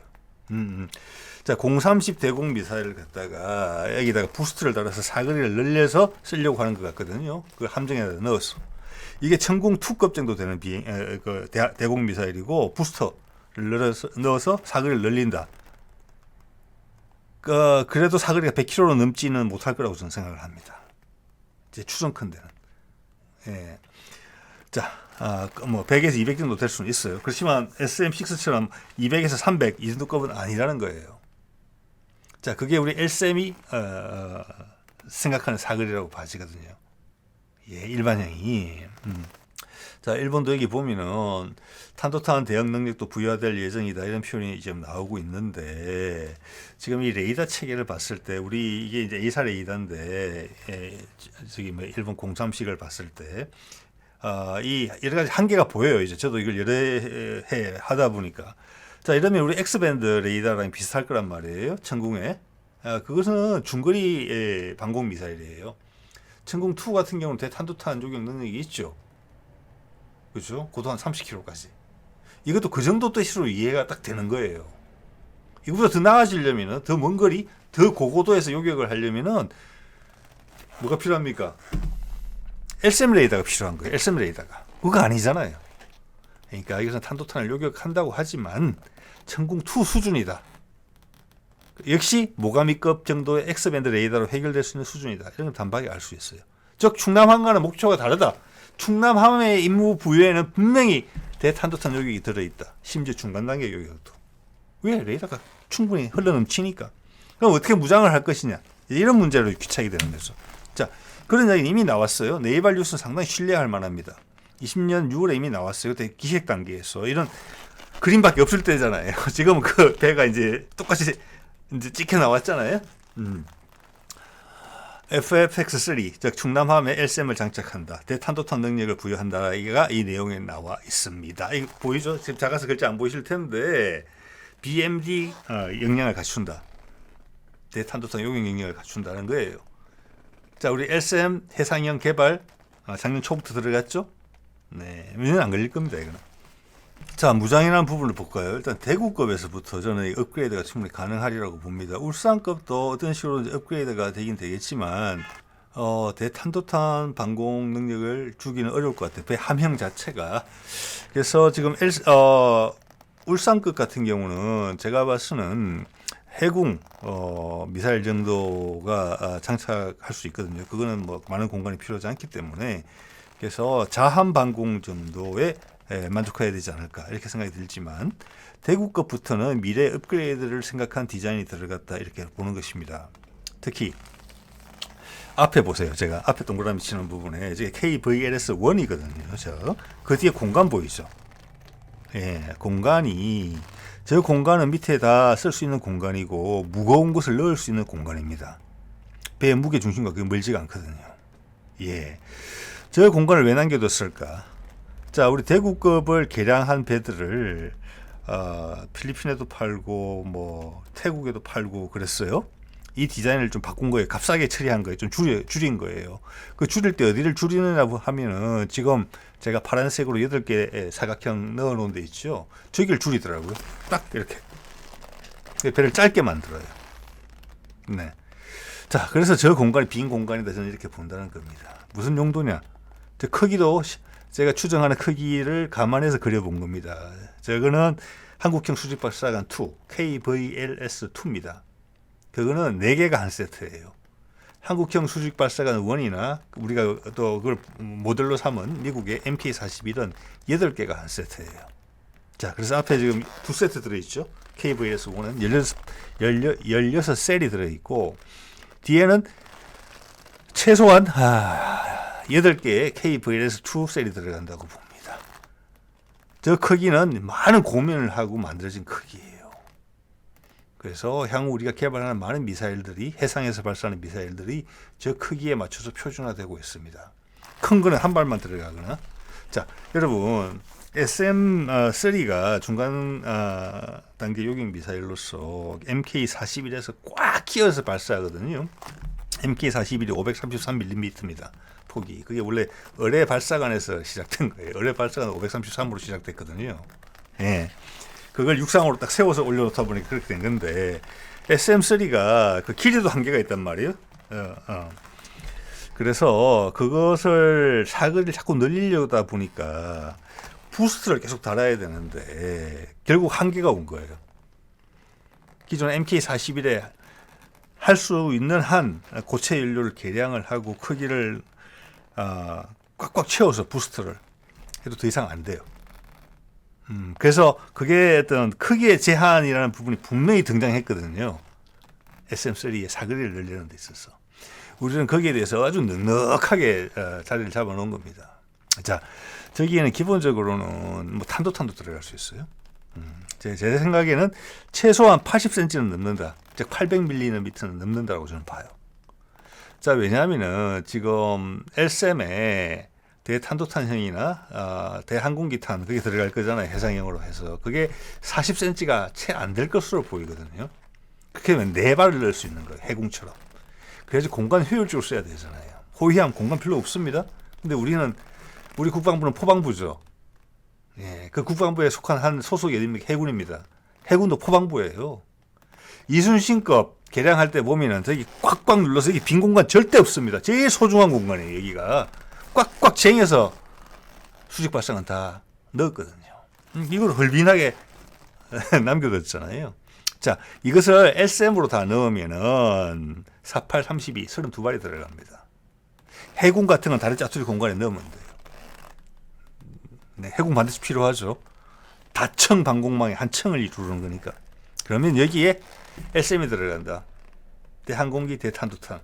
자, 030 대공 미사일을 갖다가 여기다가 부스트를 달아서 사거리를 늘려서 쓰려고 하는 것 같거든요. 그 함정에다 넣어서. 이게 천궁2급 정도 되는 대공 미사일이고 부스터를 넣어서 사거리를 늘린다. 그래도 사거리가 100km로 넘지는 못할 거라고 저는 생각을 합니다. 이제 추정컨 대는. 예. 자, 뭐 100에서 200 정도 될 수는 있어요. 그렇지만 SM6처럼 200에서 300 이 정도급은 아니라는 거예요. 자, 그게 우리 LSM이 생각하는 사거리라고 봐지거든요. 예, 일반형이. 자, 일본도 여기 보면은 탄도탄 대응 능력도 부여될 예정이다 이런 표현이 지금 나오고 있는데 지금 이 레이더 체계를 봤을 때 우리 이게 이제 A사 레이더인데 저기 뭐 일본 공삼식을 봤을 때 이 여러 가지 한계가 보여요. 이제 저도 이걸 여러 해 하다 보니까 자, 이러면 우리 X밴드 레이더랑 비슷할 거란 말이에요. 천궁에. 그것은 중거리 방공 미사일이에요. 천궁2 같은 경우는 대탄도탄 요격 능력이 있죠. 그렇죠? 고도 한 30km까지. 이것도 그 정도 뜻으로 이해가 딱 되는 거예요. 이거보다 더 나아지려면은 더 먼 거리, 더 고고도에서 요격을 하려면은 뭐가 필요합니까? LSM 레이더가 필요한 거예요. LSM 레이더가. 그거 아니잖아요. 그러니까 이것은 탄도탄을 요격한다고 하지만 천궁2 수준이다. 역시 모가미급 정도의 X밴드 레이더로 해결될 수 있는 수준이다. 이런 걸 단박에 알 수 있어요. 즉 충남함과는 목표가 다르다. 충남함의 임무 부여에는 분명히 대탄도탄 요격이 들어있다. 심지어 중간 단계 요격도. 왜? 레이더가 충분히 흘러넘치니까. 그럼 어떻게 무장을 할 것이냐. 이런 문제로 귀착이 되는 거죠. 자, 그런 이야기는 이미 나왔어요. 네이발 뉴스는 상당히 신뢰할 만합니다. 20년 6월에 이미 나왔어요. 그때 기획 단계에서. 이런 그림밖에 없을 때잖아요. 지금 그 배가 이제 똑같이 이제 찍혀 나왔잖아요. FFX3, 즉 충남함에 LSM을 장착한다. 대탄도탄 능력을 부여한다. 이가 이 내용에 나와 있습니다. 이거 보이죠? 지금 작아서 글자 안 보이실 텐데 BMD 역량을 갖춘다. 대탄도탄 요격 역량을 갖춘다는 거예요. 자, 우리 LSM 해상형 개발 작년 초부터 들어갔죠? 네, 몇년 안 걸릴 겁니다, 이거는. 자, 무장이라는 부분을 볼까요? 일단 대구급에서부터 저는 업그레이드가 충분히 가능하리라고 봅니다. 울산급도 어떤 식으로 업그레이드가 되긴 되겠지만 대탄도탄 방공 능력을 주기는 어려울 것 같아요. 배 함형 자체가. 그래서 지금 울산급 같은 경우는 제가 봐서는 해궁 미사일 정도가 장착할 수 있거든요. 그거는 뭐 많은 공간이 필요하지 않기 때문에 그래서 자함 방공 정도의 만족해야 되지 않을까 이렇게 생각이 들지만 대구급부터는 미래 업그레이드를 생각한 디자인이 들어갔다 이렇게 보는 것입니다. 특히 앞에 보세요. 제가 앞에 동그라미 치는 부분에 이제 KVLS1이거든요. 그 뒤에 공간 보이죠? 예, 공간이 저 공간은 밑에다 쓸 수 있는 공간이고 무거운 것을 넣을 수 있는 공간입니다. 배의 무게 중심과 그게 멀지가 않거든요. 예, 저 공간을 왜 남겨뒀을까? 자, 우리 대구급을 개량한 배들을 필리핀에도 팔고 뭐 태국에도 팔고 그랬어요. 이 디자인을 좀 바꾼 거예요. 값싸게 처리한 거예요. 좀 줄인 거예요. 그 줄일 때 어디를 줄이느냐고 하면은 지금 제가 파란색으로 8개 사각형 넣어 놓은 데 있죠. 저기를 줄이더라고요. 딱 이렇게. 배를 짧게 만들어요. 네. 자, 그래서 저 공간이 빈 공간이다. 저는 이렇게 본다는 겁니다. 무슨 용도냐? 저 크기도 제가 추정하는 크기를 감안해서 그려본 겁니다. 저거는 한국형 수직발사관 2, KVLS2입니다. 그거는 4개가 한 세트예요. 한국형 수직발사관 1이나 우리가 또 그걸 모델로 삼은 미국의 MK41은 8개가 한 세트예요. 자, 그래서 앞에 지금 2세트 들어있죠. KVLS1은 16셀이 들어있고 뒤에는 최소한 8개의 KVLS2 셀이 들어간다고 봅니다. 저 크기는 많은 고민을 하고 만들어진 크기예요. 그래서 향후 우리가 개발하는 많은 미사일들이 해상에서 발사하는 미사일들이 저 크기에 맞춰서 표준화되고 있습니다. 큰 거는 한 발만 들어가거나. 자, 여러분 SM3가 중간 단계 요격 미사일로서 MK41에서 꽉 끼어서 발사하거든요. MK41이 533mm입니다. 폭이. 그게 원래 어뢰 발사관에서 시작된 거예요. 어뢰 발사관은 533으로 시작됐거든요. 예. 그걸 육상으로 딱 세워서 올려놓다 보니까 그렇게 된 건데 SM3가 그 길이도 한계가 있단 말이에요. 그래서 그것을 사거리를 자꾸 늘리려다 보니까 부스트를 계속 달아야 되는데 결국 한계가 온 거예요. 기존 MK41에 할 수 있는 한 고체 연료를 개량을 하고 크기를 꽉꽉 채워서 부스트를 해도 더 이상 안 돼요. 그래서 그게 어떤 크기의 제한이라는 부분이 분명히 등장했거든요. SM3의 사거리를 늘리는 데 있어서. 우리는 거기에 대해서 아주 넉넉하게 자리를 잡아놓은 겁니다. 자, 저기에는 기본적으로는 뭐 탄도탄도 들어갈 수 있어요. 제 생각에는 최소한 80cm는 넘는다. 즉 800mm는 넘는다고 저는 봐요. 자, 왜냐하면은 지금 LSM에 대탄도탄형이나 대항공기탄 그게 들어갈 거잖아요. 해상형으로 해서. 그게 40cm가 채 안 될 것으로 보이거든요. 그렇게 하면 4발을 넣을 수 있는 거예요. 해궁처럼. 그래서 공간 효율적으로 써야 되잖아요. 호위함 공간 필요 없습니다. 근데 우리 국방부는 포방부죠. 예, 그 국방부에 속한 한 소속 해군입니다. 해군도 포방부예요. 이순신급 개량할 때 보면은 저기 꽉꽉 눌러서 여기 빈 공간 절대 없습니다. 제일 소중한 공간이에요. 여기가 꽉꽉 쟁여서 수직 발사관 다 넣었거든요. 이걸 헐빈하게 남겨뒀잖아요. 자, 이것을 SM으로 다 넣으면은 48, 32, 32발이 들어갑니다. 해군 같은 건 다른 짜투리 공간에 넣으면 돼요. 네, 해군 반드시 필요하죠. 다층 방공망의 한 층을 이루는 거니까. 그러면 여기에 SM이 들어간다. 대항공기, 대탄도탄.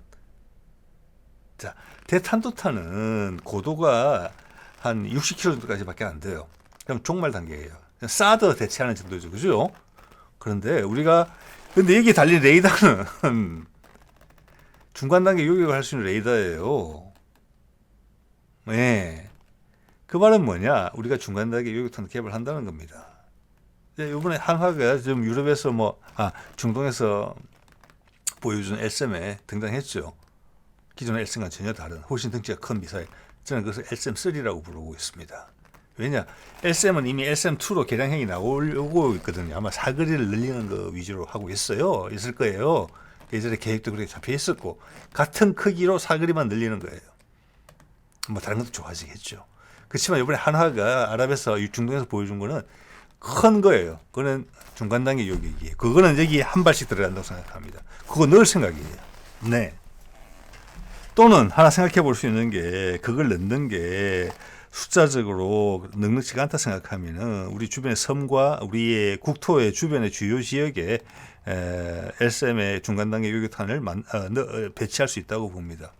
자, 대탄도탄은 고도가 한 60km 정도까지밖에 안 돼요. 그럼 종말 단계예요. 사드 대체하는 정도죠, 그죠? 그런데 근데 여기 달린 레이더는 중간 단계 요격을 할 수 있는 레이더예요. 네. 그 말은 뭐냐? 우리가 중간 단계 요격탄 개발한다는 겁니다. 이번에 한화가 좀 유럽에서 중동에서 보여준 LSM에 등장했죠. 기존의 LSM과 전혀 다른 훨씬 덩치가 큰 미사일. 저는 그것을 LSM-3라고 부르고 있습니다. 왜냐? LSM은 이미 LSM-2로 개량형이 나오고 있거든요. 아마 사거리를 늘리는 거 위주로 하고 있을 거예요. 예전에 계획도 그렇게 잡혀 있었고 같은 크기로 사거리만 늘리는 거예요. 뭐 다른 것도 좋아지겠죠. 그렇지만 이번에 한화가 아랍에서 중동에서 보여준 거는 큰 거예요. 그거는 중간 단계 요격이에요. 그거는 여기 한 발씩 들어간다고 생각합니다. 그거 넣을 생각이에요. 네. 또는 하나 생각해 볼 수 있는 게 그걸 넣는 게 숫자적으로 넉넉지가 않다 생각하면은 우리 주변의 섬과 우리의 국토의 주변의 주요 지역에 LSM의 중간 단계 요격탄을 배치할 수 있다고 봅니다.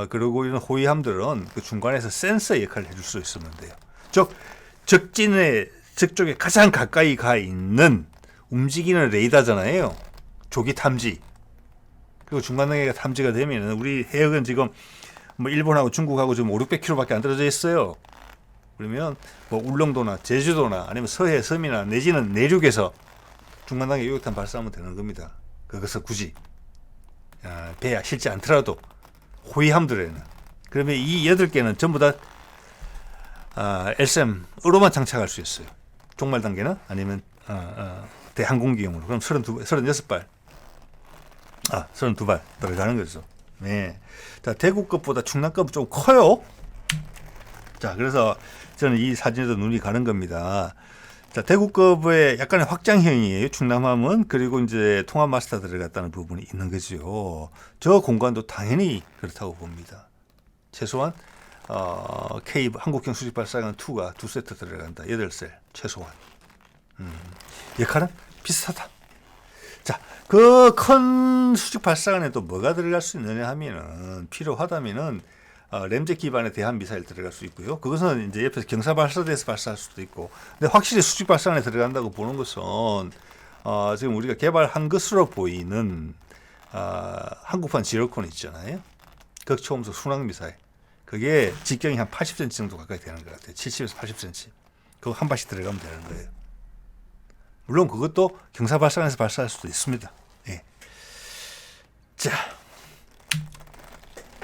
그리고 이런 호위함들은 그 중간에서 센서 역할을 해줄 수 있으면 돼요. 즉 적쪽에 가장 가까이 가 있는 움직이는 레이더잖아요. 조기 탐지. 그리고 중간 단계가 탐지가 되면 우리 해역은 지금 뭐 일본하고 중국하고 지금 500-600km밖에 안 떨어져 있어요. 그러면 뭐 울릉도나 제주도나 아니면 서해 섬이나 내지는 내륙에서 중간 단계 요격탄 발사하면 되는 겁니다. 그것을 굳이 배야 실지 않더라도 호위함들에는. 그러면 이 8개는 전부 다 LSM으로만 장착할 수 있어요. 종말 단계는 아니면 대항공기용으로. 그럼 36발. 32발 들어가는 거죠. 네. 자, 대구급보다 충남급은 좀 커요. 자, 그래서 저는 이 사진에도 눈이 가는 겁니다. 자, 대구급의 약간의 확장형이에요. 충남함은. 그리고 이제 통합 마스터 들어갔다는 부분이 있는 거죠. 저 공간도 당연히 그렇다고 봅니다. 최소한 K 한국형 수직 발사관 2가 2세트 들어간다. 8셀 최소한. 역할은 비슷하다. 자, 그 큰 수직 발사관에 또 뭐가 들어갈 수 있느냐 하면은 필요하다면은 램제 기반의 대한 미사일 들어갈 수 있고요. 그것은 이제 옆에서 경사 발사대에서 발사할 수도 있고. 근데 확실히 수직 발사관에 들어간다고 보는 것은 지금 우리가 개발한 것으로 보이는 한국판 지로콘 있잖아요. 극초음속 순항 미사일. 그게 직경이 한 80cm 정도 가까이 되는 것 같아요. 70에서 80cm. 그거 한 발씩 들어가면 되는 거예요. 물론 그것도 경사 발사관에서 발사할 수도 있습니다. 예. 자,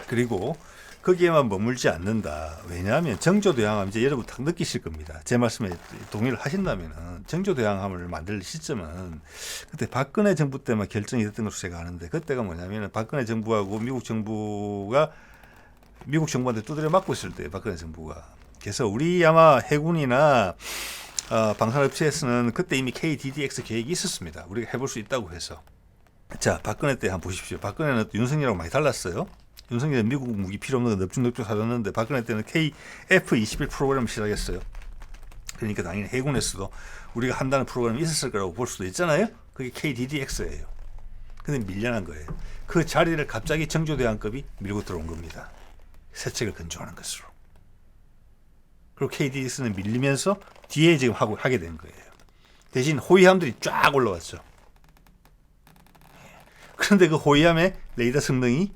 그리고 거기에만 머물지 않는다. 왜냐하면 정조대왕함 이제 여러분 딱 느끼실 겁니다. 제 말씀에 동의를 하신다면 정조대왕함을 만들 시점은 그때 박근혜 정부 때만 결정이 됐던 것으로 제가 아는데 그때가 뭐냐면 박근혜 정부하고 미국 정부한테 두드려 맞고 있을 때 박근혜 정부가. 그래서 우리 아마 해군이나 방산업체에서는 그때 이미 KDDX 계획이 있었습니다. 우리가 해볼 수 있다고 해서. 자, 박근혜 때 한번 보십시오. 박근혜는 또 윤석열하고 많이 달랐어요. 윤석열은 미국 무기 필요 없는 거 넙죽넙죽 사줬는데 박근혜 때는 KF-21 프로그램을 시작했어요. 그러니까 당연히 해군에서도 우리가 한다는 프로그램이 있었을 거라고 볼 수도 있잖아요. 그게 KDDX예요. 근데 밀려난 거예요. 그 자리를 갑자기 정조대왕급이 밀고 들어온 겁니다. 세척을 건조하는 것으로. 그리고 KDDX는 밀리면서 뒤에 지금 하게 된 거예요. 대신 호위함들이 쫙 올라왔죠. 그런데 그 호위함의 레이더 성능이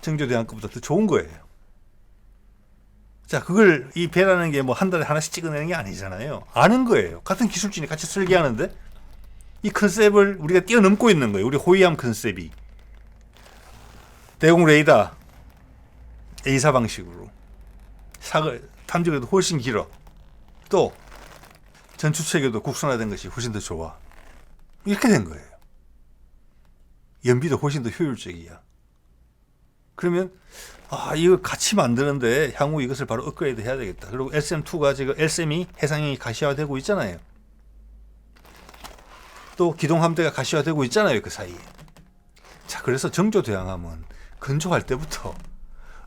정조대왕급보다 더 좋은 거예요. 자, 그걸 이 배라는 게 뭐 한 달에 하나씩 찍어내는 게 아니잖아요. 아는 거예요. 같은 기술진이 같이 설계하는데 이 컨셉을 우리가 뛰어넘고 있는 거예요. 우리 호위함 컨셉이. 대공 레이더 A사 방식으로. 탐지거리도 훨씬 길어. 또 전투체계도 국산화된 것이 훨씬 더 좋아. 이렇게 된 거예요. 연비도 훨씬 더 효율적이야. 그러면 이거 같이 만드는데 향후 이것을 바로 업그레이드 해야 되겠다. 그리고 LSM2가 지금 LSM이 해상형이 가시화되고 있잖아요. 또 기동함대가 가시화되고 있잖아요. 그 사이에. 자, 그래서 정조대왕함은 건조할 때부터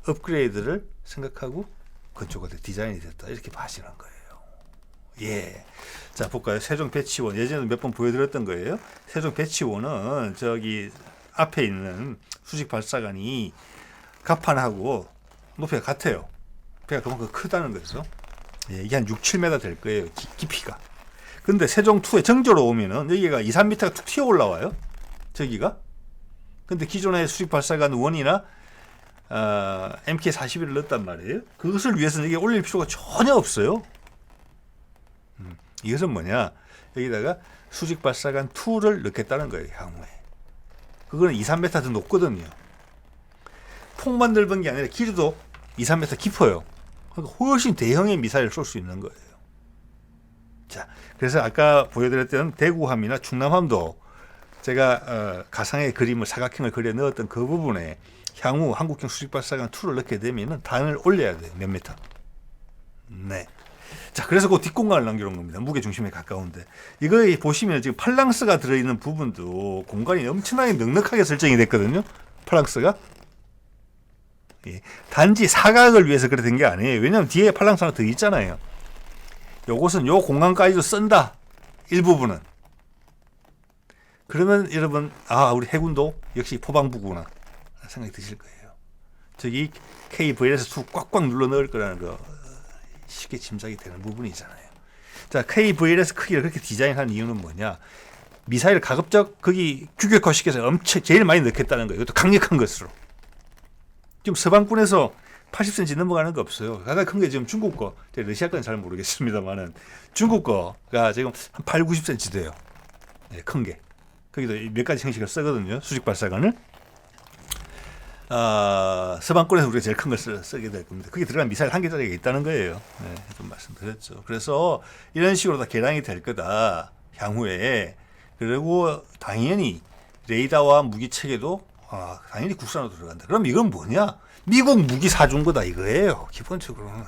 업그레이드를 생각하고 건조가 디자인이 됐다. 이렇게 봐시는 거예요. 예. 자, 볼까요? 세종 배치원. 예전에 몇 번 보여드렸던 거예요. 세종 배치원은 저기 앞에 있는 수직 발사관이 갑판하고 높이가 같아요. 배가 그만큼 크다는 거죠. 예, 이게 한 6, 7m 될 거예요. 깊이가. 근데 세종2에 정조로 오면은 여기가 2, 3m가 툭 튀어 올라와요. 저기가. 근데 기존의 수직 발사관 1이나 MK41을 넣었단 말이에요. 그것을 위해서는 이게 올릴 필요가 전혀 없어요. 이것은 뭐냐? 여기다가 수직 발사관 2를 넣겠다는 거예요. 향후에. 그거는 2, 3m 더 높거든요. 폭만 넓은 게 아니라 길이도 2, 3m 깊어요. 그러니까 훨씬 대형의 미사일을 쏠 수 있는 거예요. 자, 그래서 아까 보여드렸던 대구함이나 충남함도 제가 가상의 그림을 사각형을 그려 넣었던 그 부분에 향후 한국형 수직발사관 2를 넣게 되면은 단을 올려야 돼요. 몇 미터. 네. 자, 그래서 그 뒷공간을 남겨놓은 겁니다. 무게 중심에 가까운데. 이거 보시면 지금 팔랑스가 들어있는 부분도 공간이 엄청나게 넉넉하게 설정이 됐거든요. 팔랑스가. 예. 단지 사각을 위해서 그렇게 된 게 아니에요. 왜냐하면 뒤에 팔랑스 하나 더 있잖아요. 요것은 요 공간까지도 쓴다. 일부분은. 그러면 여러분, 아, 우리 해군도 역시 포방부구나 생각이 드실 거예요. 저기 KVLS2 꽉꽉 눌러 넣을 거라는 거 쉽게 짐작이 되는 부분이잖아요. 자, KVLS 크기를 그렇게 디자인한 이유는 뭐냐? 미사일 가급적 거기 규격화시켜서 엄청 제일 많이 넣겠다는 거예요. 이것도 강력한 것으로. 지금 서방군에서 80cm 넘어가는 거 없어요. 가장 큰 게 지금 중국 거, 러시아 거는 잘 모르겠습니다만은 중국 거가 지금 한 8, 90cm 돼요. 네, 큰 게. 거기도 몇 가지 형식을 쓰거든요. 수직 발사관을. 서방권에서 우리가 제일 큰 걸 쓰게 될 겁니다. 거기 들어간 미사일 한 개짜리가 있다는 거예요. 네, 좀 말씀드렸죠. 그래서 이런 식으로 다 개량이 될 거다. 향후에. 그리고 당연히 레이더와 무기 체계도 당연히 국산으로 들어간다. 그럼 이건 뭐냐? 미국 무기 사준 거다 이거예요. 기본적으로는.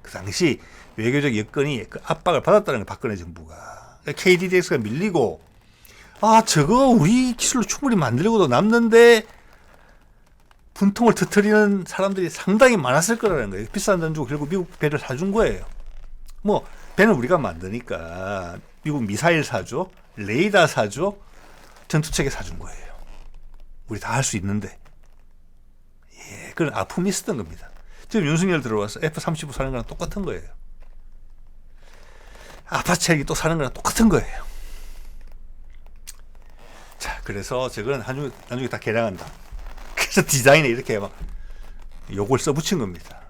그 당시 외교적 여건이 그 압박을 받았다는 걸 박근혜 정부가. KDDX가 밀리고 저거 우리 기술로 충분히 만들고도 남는데 분통을 터뜨리는 사람들이 상당히 많았을 거라는 거예요. 비싼 돈 주고 결국 미국 배를 사준 거예요. 뭐 배는 우리가 만드니까 미국 미사일 사줘, 레이더 사줘, 전투체계 사준 거예요. 우리 다 할 수 있는데. 예, 그런 아픔이 있었던 겁니다. 지금 윤석열 들어와서 F-35 사는 거랑 똑같은 거예요. 아파치 헬기 또 사는 거랑 똑같은 거예요. 자, 그래서 저거는 나중에 다 개량한다. 그래서 디자인에 이렇게 막 요걸 써붙인 겁니다.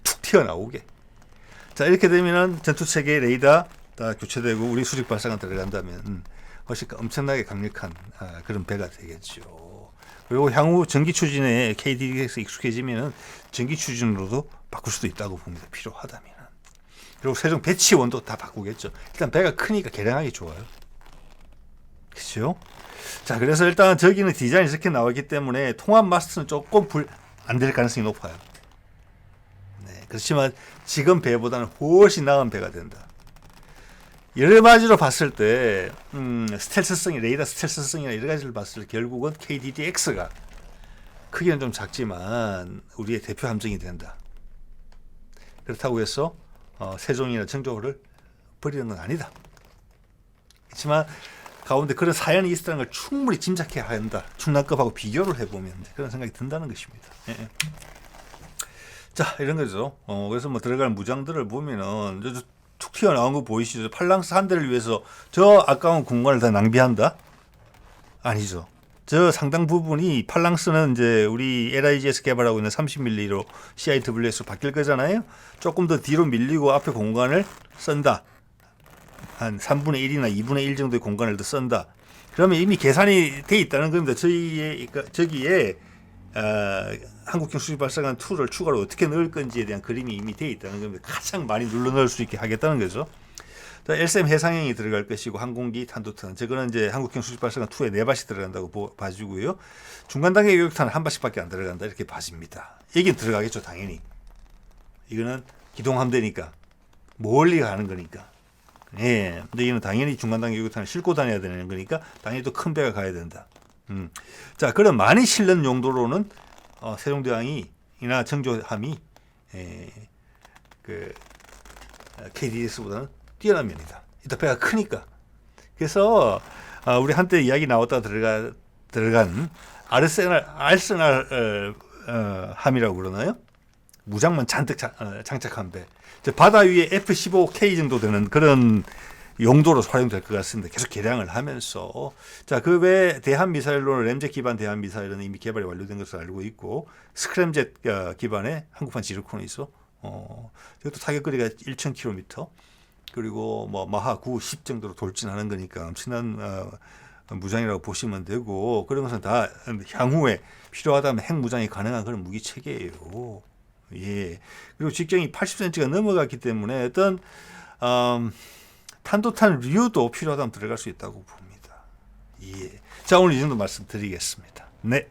툭 튀어나오게. 자, 이렇게 되면은 전투체계 레이더 다 교체되고 우리 수직 발사관 들어간다면 훨씬 엄청나게 강력한 그런 배가 되겠죠. 그리고 향후 전기 추진에 KDDX 익숙해지면은 전기 추진으로도 바꿀 수도 있다고 봅니다. 필요하다면. 그리고 세종 배치원도 다 바꾸겠죠. 일단 배가 크니까 개량하기 좋아요. 그렇죠? 자, 그래서 일단 저기는 디자인이 이렇게 나왔기 때문에 통합 마스트는 조금 안 될 가능성이 높아요. 네, 그렇지만 지금 배보다는 훨씬 나은 배가 된다. 여러 가지로 봤을 때 스텔스성이 레이더 스텔스성이나 여러 가지를 봤을 때 결국은 KDDX가 크기는 좀 작지만 우리의 대표 함정이 된다. 그렇다고 해서 세종이나 정조를 버리는 건 아니다. 그렇지만 가운데 그런 사연이 있었다는 걸 충분히 짐작해야 한다. 충남급하고 비교를 해보면 그런 생각이 든다는 것입니다. 예. 자, 이런 거죠. 그래서 뭐 들어갈 무장들을 보면은 툭 튀어나온 거 보이시죠? 팔랑스 한 대를 위해서 저 아까운 공간을 다 낭비한다? 아니죠. 저 상당 부분이 팔랑스는 이제 우리 LIG에서 개발하고 있는 30mm로 CIWS로 바뀔 거잖아요. 조금 더 뒤로 밀리고 앞에 공간을 쓴다. 한 3분의 1이나 2분의 1 정도의 공간을 더 쓴다. 그러면 이미 계산이 돼 있다는 겁니다. 저기에 한국형 수직발사관 2를 추가로 어떻게 넣을 건지에 대한 그림이 이미 돼 있다는 겁니다. 가장 많이 눌러 넣을 수 있게 하겠다는 거죠. LSM 해상형이 들어갈 것이고 항공기 탄도탄 저거는 이제 한국형 수직발사관 2에 4발씩 들어간다고 봐주고요. 중간 단계 요격탄은 한 발씩밖에 안 들어간다 이렇게 봐집니다. 여긴 들어가겠죠 당연히. 이거는 기동함대니까 멀리 가는 거니까. 예. 근데 이는 당연히 중간 단계 유효탄을 싣고 다녀야 되는 거니까 당연히 또 큰 배가 가야 된다. 자, 그럼 많이 실는 용도로는 세종대왕이나 정조함이 그 KDS보다는 뛰어난 면이다. 이따 배가 크니까. 그래서 우리 한때 이야기 나왔다 들어간 알스날 함이라고 그러나요? 무장만 잔뜩 장착한 배. 바다 위에 F-15K 정도 되는 그런 용도로 활용될 것 같습니다. 계속 개량을 하면서. 자, 그 외에 대한 미사일로는 램젯 기반 대한 미사일은 이미 개발이 완료된 것으로 알고 있고, 스크램젯 기반의 한국판 지르콘이 있어. 이것도 타격거리가 1,000km. 그리고 뭐 마하 9, 10 정도로 돌진하는 거니까 엄청난 무장이라고 보시면 되고, 그런 것은 다 향후에 필요하다면 핵 무장이 가능한 그런 무기 체계예요. 예. 그리고 직경이 80cm가 넘어갔기 때문에 어떤 탄도탄 류도 필요하다면 들어갈 수 있다고 봅니다. 예. 자, 오늘 이 정도 말씀드리겠습니다. 네.